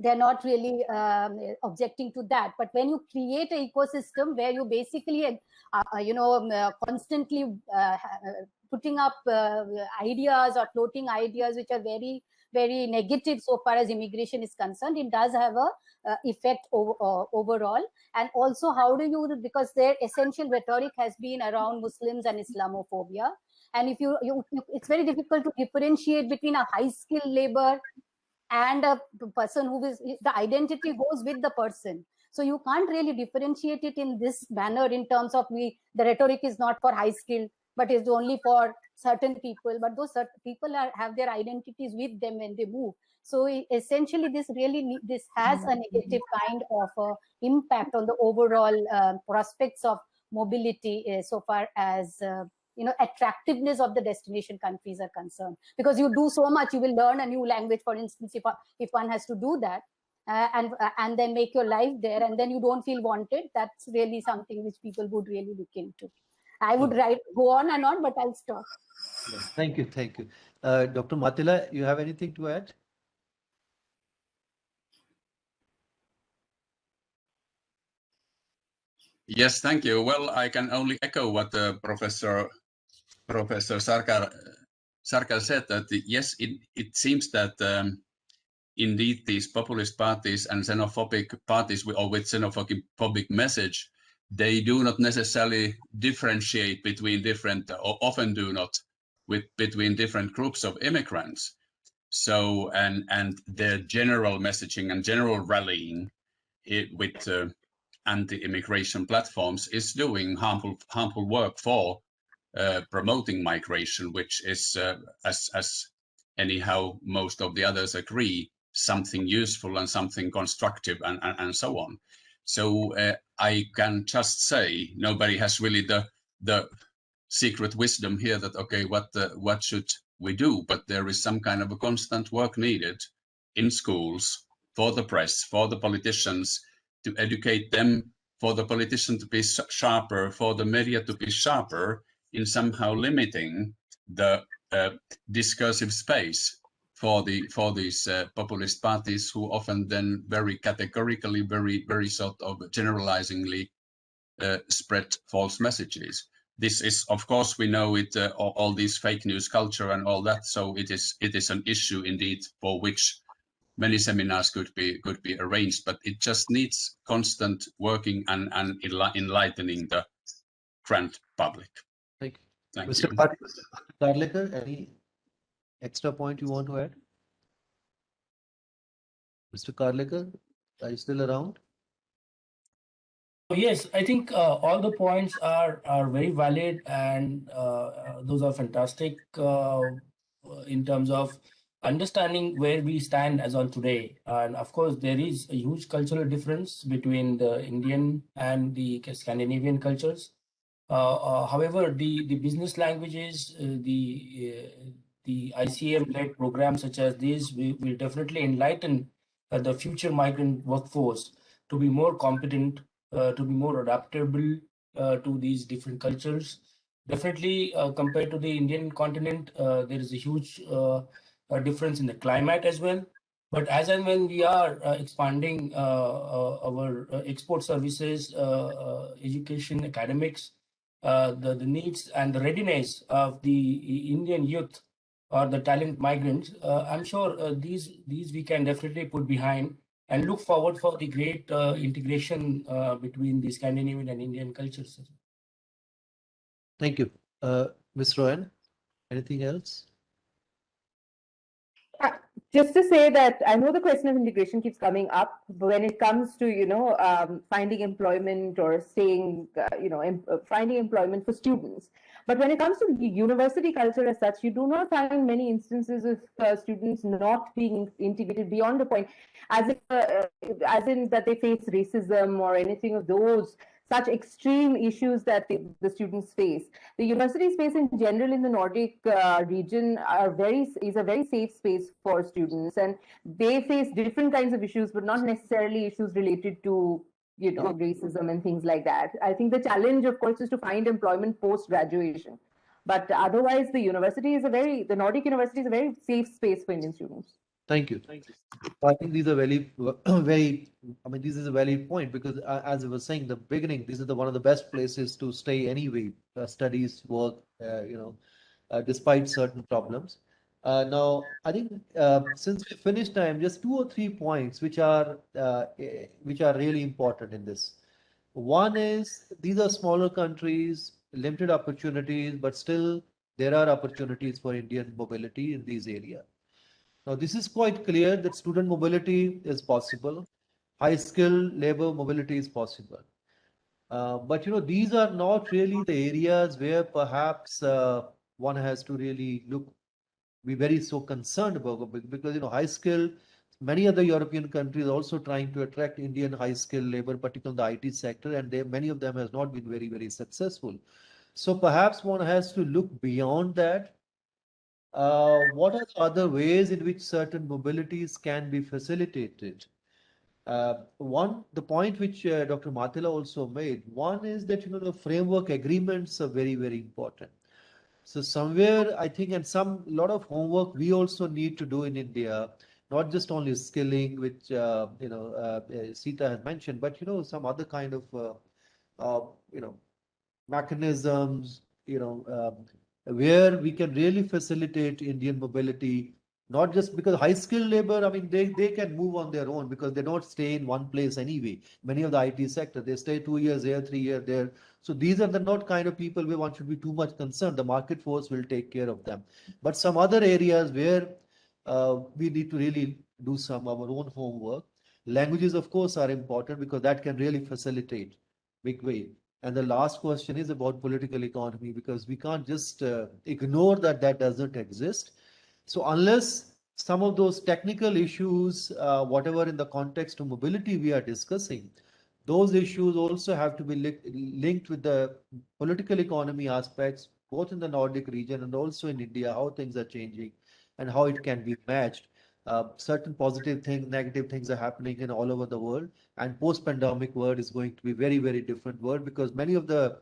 they're not really objecting to that. But when you create an ecosystem where you basically, constantly putting up ideas or floating ideas which are very, very negative so far as immigration is concerned, it does have a effect overall. And also, how do you, because their essential rhetoric has been around Muslims and Islamophobia. And if it's very difficult to differentiate between a high skilled labor and a person who is, the identity goes with the person. So you can't really differentiate it in this manner in terms of the rhetoric is not for high skilled, but is only for certain people. But those certain people have their identities with them when they move. So essentially, this has a negative kind of impact on the overall prospects of mobility so far as attractiveness of the destination countries are concerned. Because you do so much, you will learn a new language, for instance, if one has to do that, and then make your life there, and then you don't feel wanted. That's really something which people would really look into. I would go on and on, but I'll stop.
Thank you. Dr. Matila, you have anything to add?
Yes, thank you. Well, I can only echo what Professor Sarkar said, that yes, it seems that indeed these populist parties and xenophobic parties with xenophobic message, they do not necessarily differentiate between different, or often do not, between different groups of immigrants. So, and their general messaging and general rallying with anti-immigration platforms is doing harmful work for promoting migration, which is, as anyhow most of the others agree, something useful and something constructive and so on. So I can just say nobody has really the secret wisdom here that, okay, what should we do? But there is some kind of a constant work needed in schools, for the press, for the politicians, to educate them, for the politician to be sharper, for the media to be sharper in somehow limiting the discursive space for these populist parties, who often then very categorically, very sort of generalizingly spread false messages. This is, of course, we know it, all these fake news culture and all that. So it is an issue indeed for which many seminars could be arranged, but it just needs constant working and enlightening the grand public.
Thank you.
Thank
Mr.
you.
Karlekar, any extra point you want to add? Mr. Karlekar, are you still around?
Yes, I think all the points are very valid, and those are fantastic in terms of understanding where we stand as on today. And of course, there is a huge cultural difference between the Indian and the Scandinavian cultures. However, the business languages, the ICM-led programs such as these will definitely enlighten the future migrant workforce to be more competent, to be more adaptable to these different cultures. Definitely, compared to the Indian continent, there is a huge difference in the climate as well. But as and when we are expanding our export services, education, academics, the needs and the readiness of the Indian youth or the talent migrants, I'm sure these we can definitely put behind and look forward for the great integration between the Scandinavian and Indian cultures.
Thank you. Ms. Rohan, anything else?
Just to say that I know the question of integration keeps coming up, but when it comes to finding employment or staying, finding employment for students. But when it comes to university culture as such, you do not find many instances of students not being integrated beyond the point, as in that they face racism or anything of those such extreme issues that the students face. The university space in general in the Nordic region is a very safe space for students, and they face different kinds of issues, but not necessarily issues related to racism and things like that. I think the challenge, of course, is to find employment post-graduation. But otherwise, the Nordic university is a very safe space for Indian students.
Thank you. I think these are very, very, I mean, this is a valid point because as I was saying in the beginning, this is one of the best places to stay anyway, studies, work, despite certain problems. Now, I think since we finished time, just 2 or 3 points which are really important in this. One is these are smaller countries, limited opportunities, but still there are opportunities for Indian mobility in these areas. Now, this is quite clear that student mobility is possible, high skilled labor mobility is possible. But these are not really the areas where perhaps one has to really be very so concerned about because high skill. Many other European countries are also trying to attract Indian high skilled labor, particularly in the IT sector, and many of them has not been very successful. So perhaps one has to look beyond that. What are the other ways in which certain mobilities can be facilitated? The point which Dr. Mathila also made, one is that the framework agreements are very important. So somewhere I think, and lot of homework we also need to do in India, not just only skilling, which Sita has mentioned, but some other kind of mechanisms, where we can really facilitate Indian mobility, not just because high skilled labor, I mean, they can move on their own because they don't stay in one place anyway. Many of the IT sector, they stay 2 years here, 3 years there. So these are the not kind of people where one should be too much concerned. The market force will take care of them. But some other areas where we need to really do some our own homework. Languages, of course, are important because that can really facilitate big way. And the last question is about political economy because we can't just ignore that doesn't exist. So unless some of those technical issues, whatever in the context of mobility we are discussing, those issues also have to be linked with the political economy aspects, both in the Nordic region and also in India, how things are changing and how it can be matched. Certain positive things, negative things are happening in all over the world, and post-pandemic world is going to be very different world because many of the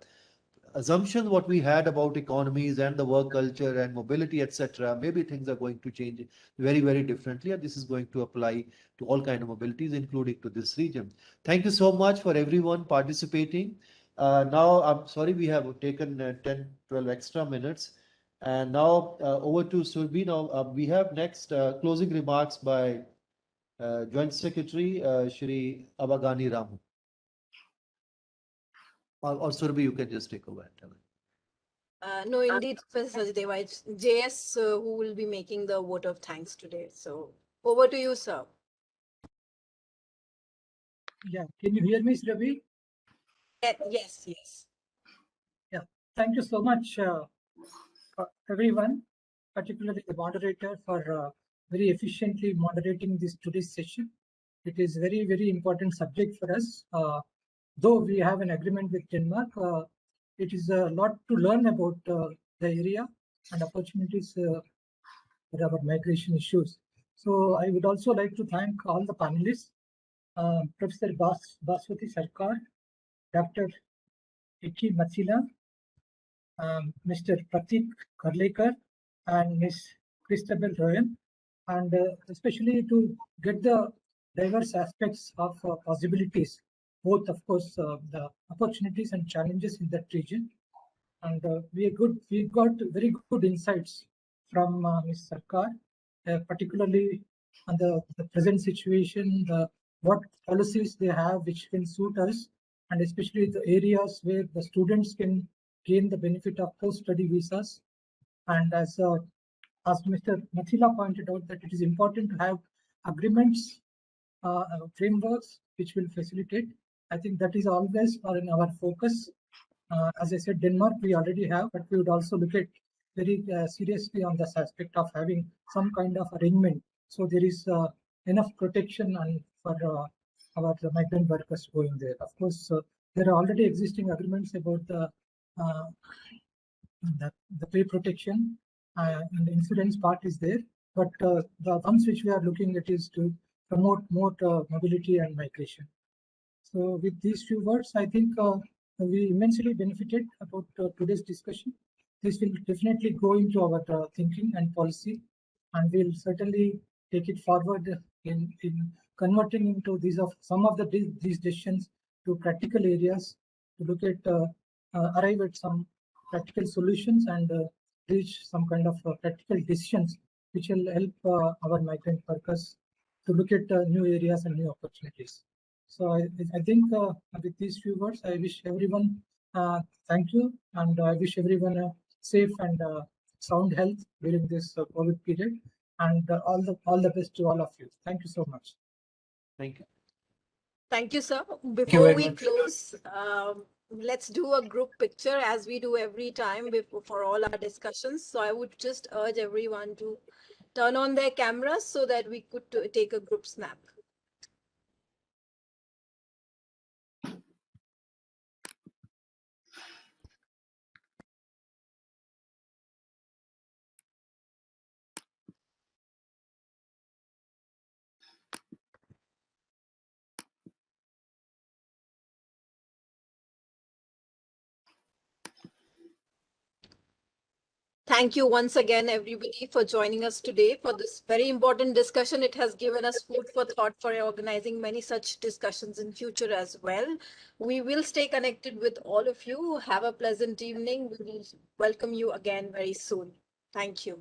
assumptions what we had about economies and the work culture and mobility, etc., maybe things are going to change very differently, and this is going to apply to all kind of mobilities, including to this region. Thank you so much for everyone participating. Now, I'm sorry we have taken 10, 12 extra minutes. And now over to Surbi. Now we have next closing remarks by Joint Secretary Shri Abagani Ramu. Or Surbi, you can just take over.
No, indeed, Professor Sachdeva, it's JS who will be making the vote of thanks today. So over to you, sir.
Yeah, can you hear me, Ravi?
Yes.
Yeah, thank you so much, everyone, particularly the moderator, for very efficiently moderating this today's session. It is very important subject for us. Though we have an agreement with Denmark, it is a lot to learn about the area and opportunities for our migration issues. So I would also like to thank all the panelists, Professor Baswati Sarkar, Dr. Vicky Matsila, Mr. Pratik Karlekar, and Ms. Christabel Royan, and especially to get the diverse aspects of possibilities, both of course the opportunities and challenges in that region. And we got very good insights from Ms. Sarkar, particularly on the present situation, what policies they have which can suit us, and especially the areas where the students can gain the benefit of post-study visas. And as Mr. Mathila pointed out, that it is important to have agreements, frameworks which will facilitate. I think that is always in our focus. As I said, Denmark we already have, but we would also look at very seriously on this aspect of having some kind of arrangement. So there is enough protection and for our migrant workers going there. Of course, there are already existing agreements about the pay protection and the insurance part is there, but the ones which we are looking at is to promote more mobility and migration. So with these few words, I think we immensely benefited about today's discussion. This will definitely go into our thinking and policy, and we'll certainly take it forward in converting into some of these decisions to practical areas, to look at arrive at some practical solutions and reach some kind of practical decisions which will help our migrant workers to look at new areas and new opportunities. So I think with these few words, I wish everyone thank you, and I wish everyone a safe and sound health during this COVID period, and all the best to all of you. Thank you so much.
Thank you.
Thank you, sir.
you
Before
very
we
much.
close, let's do a group picture as we do every time for all our discussions. So I would just urge everyone to turn on their cameras so that we could take a group snap. Thank you once again, everybody, for joining us today for this very important discussion. It has given us food for thought for organizing many such discussions in future as well. We will stay connected with all of you. Have a pleasant evening. We will welcome you again very soon. Thank you.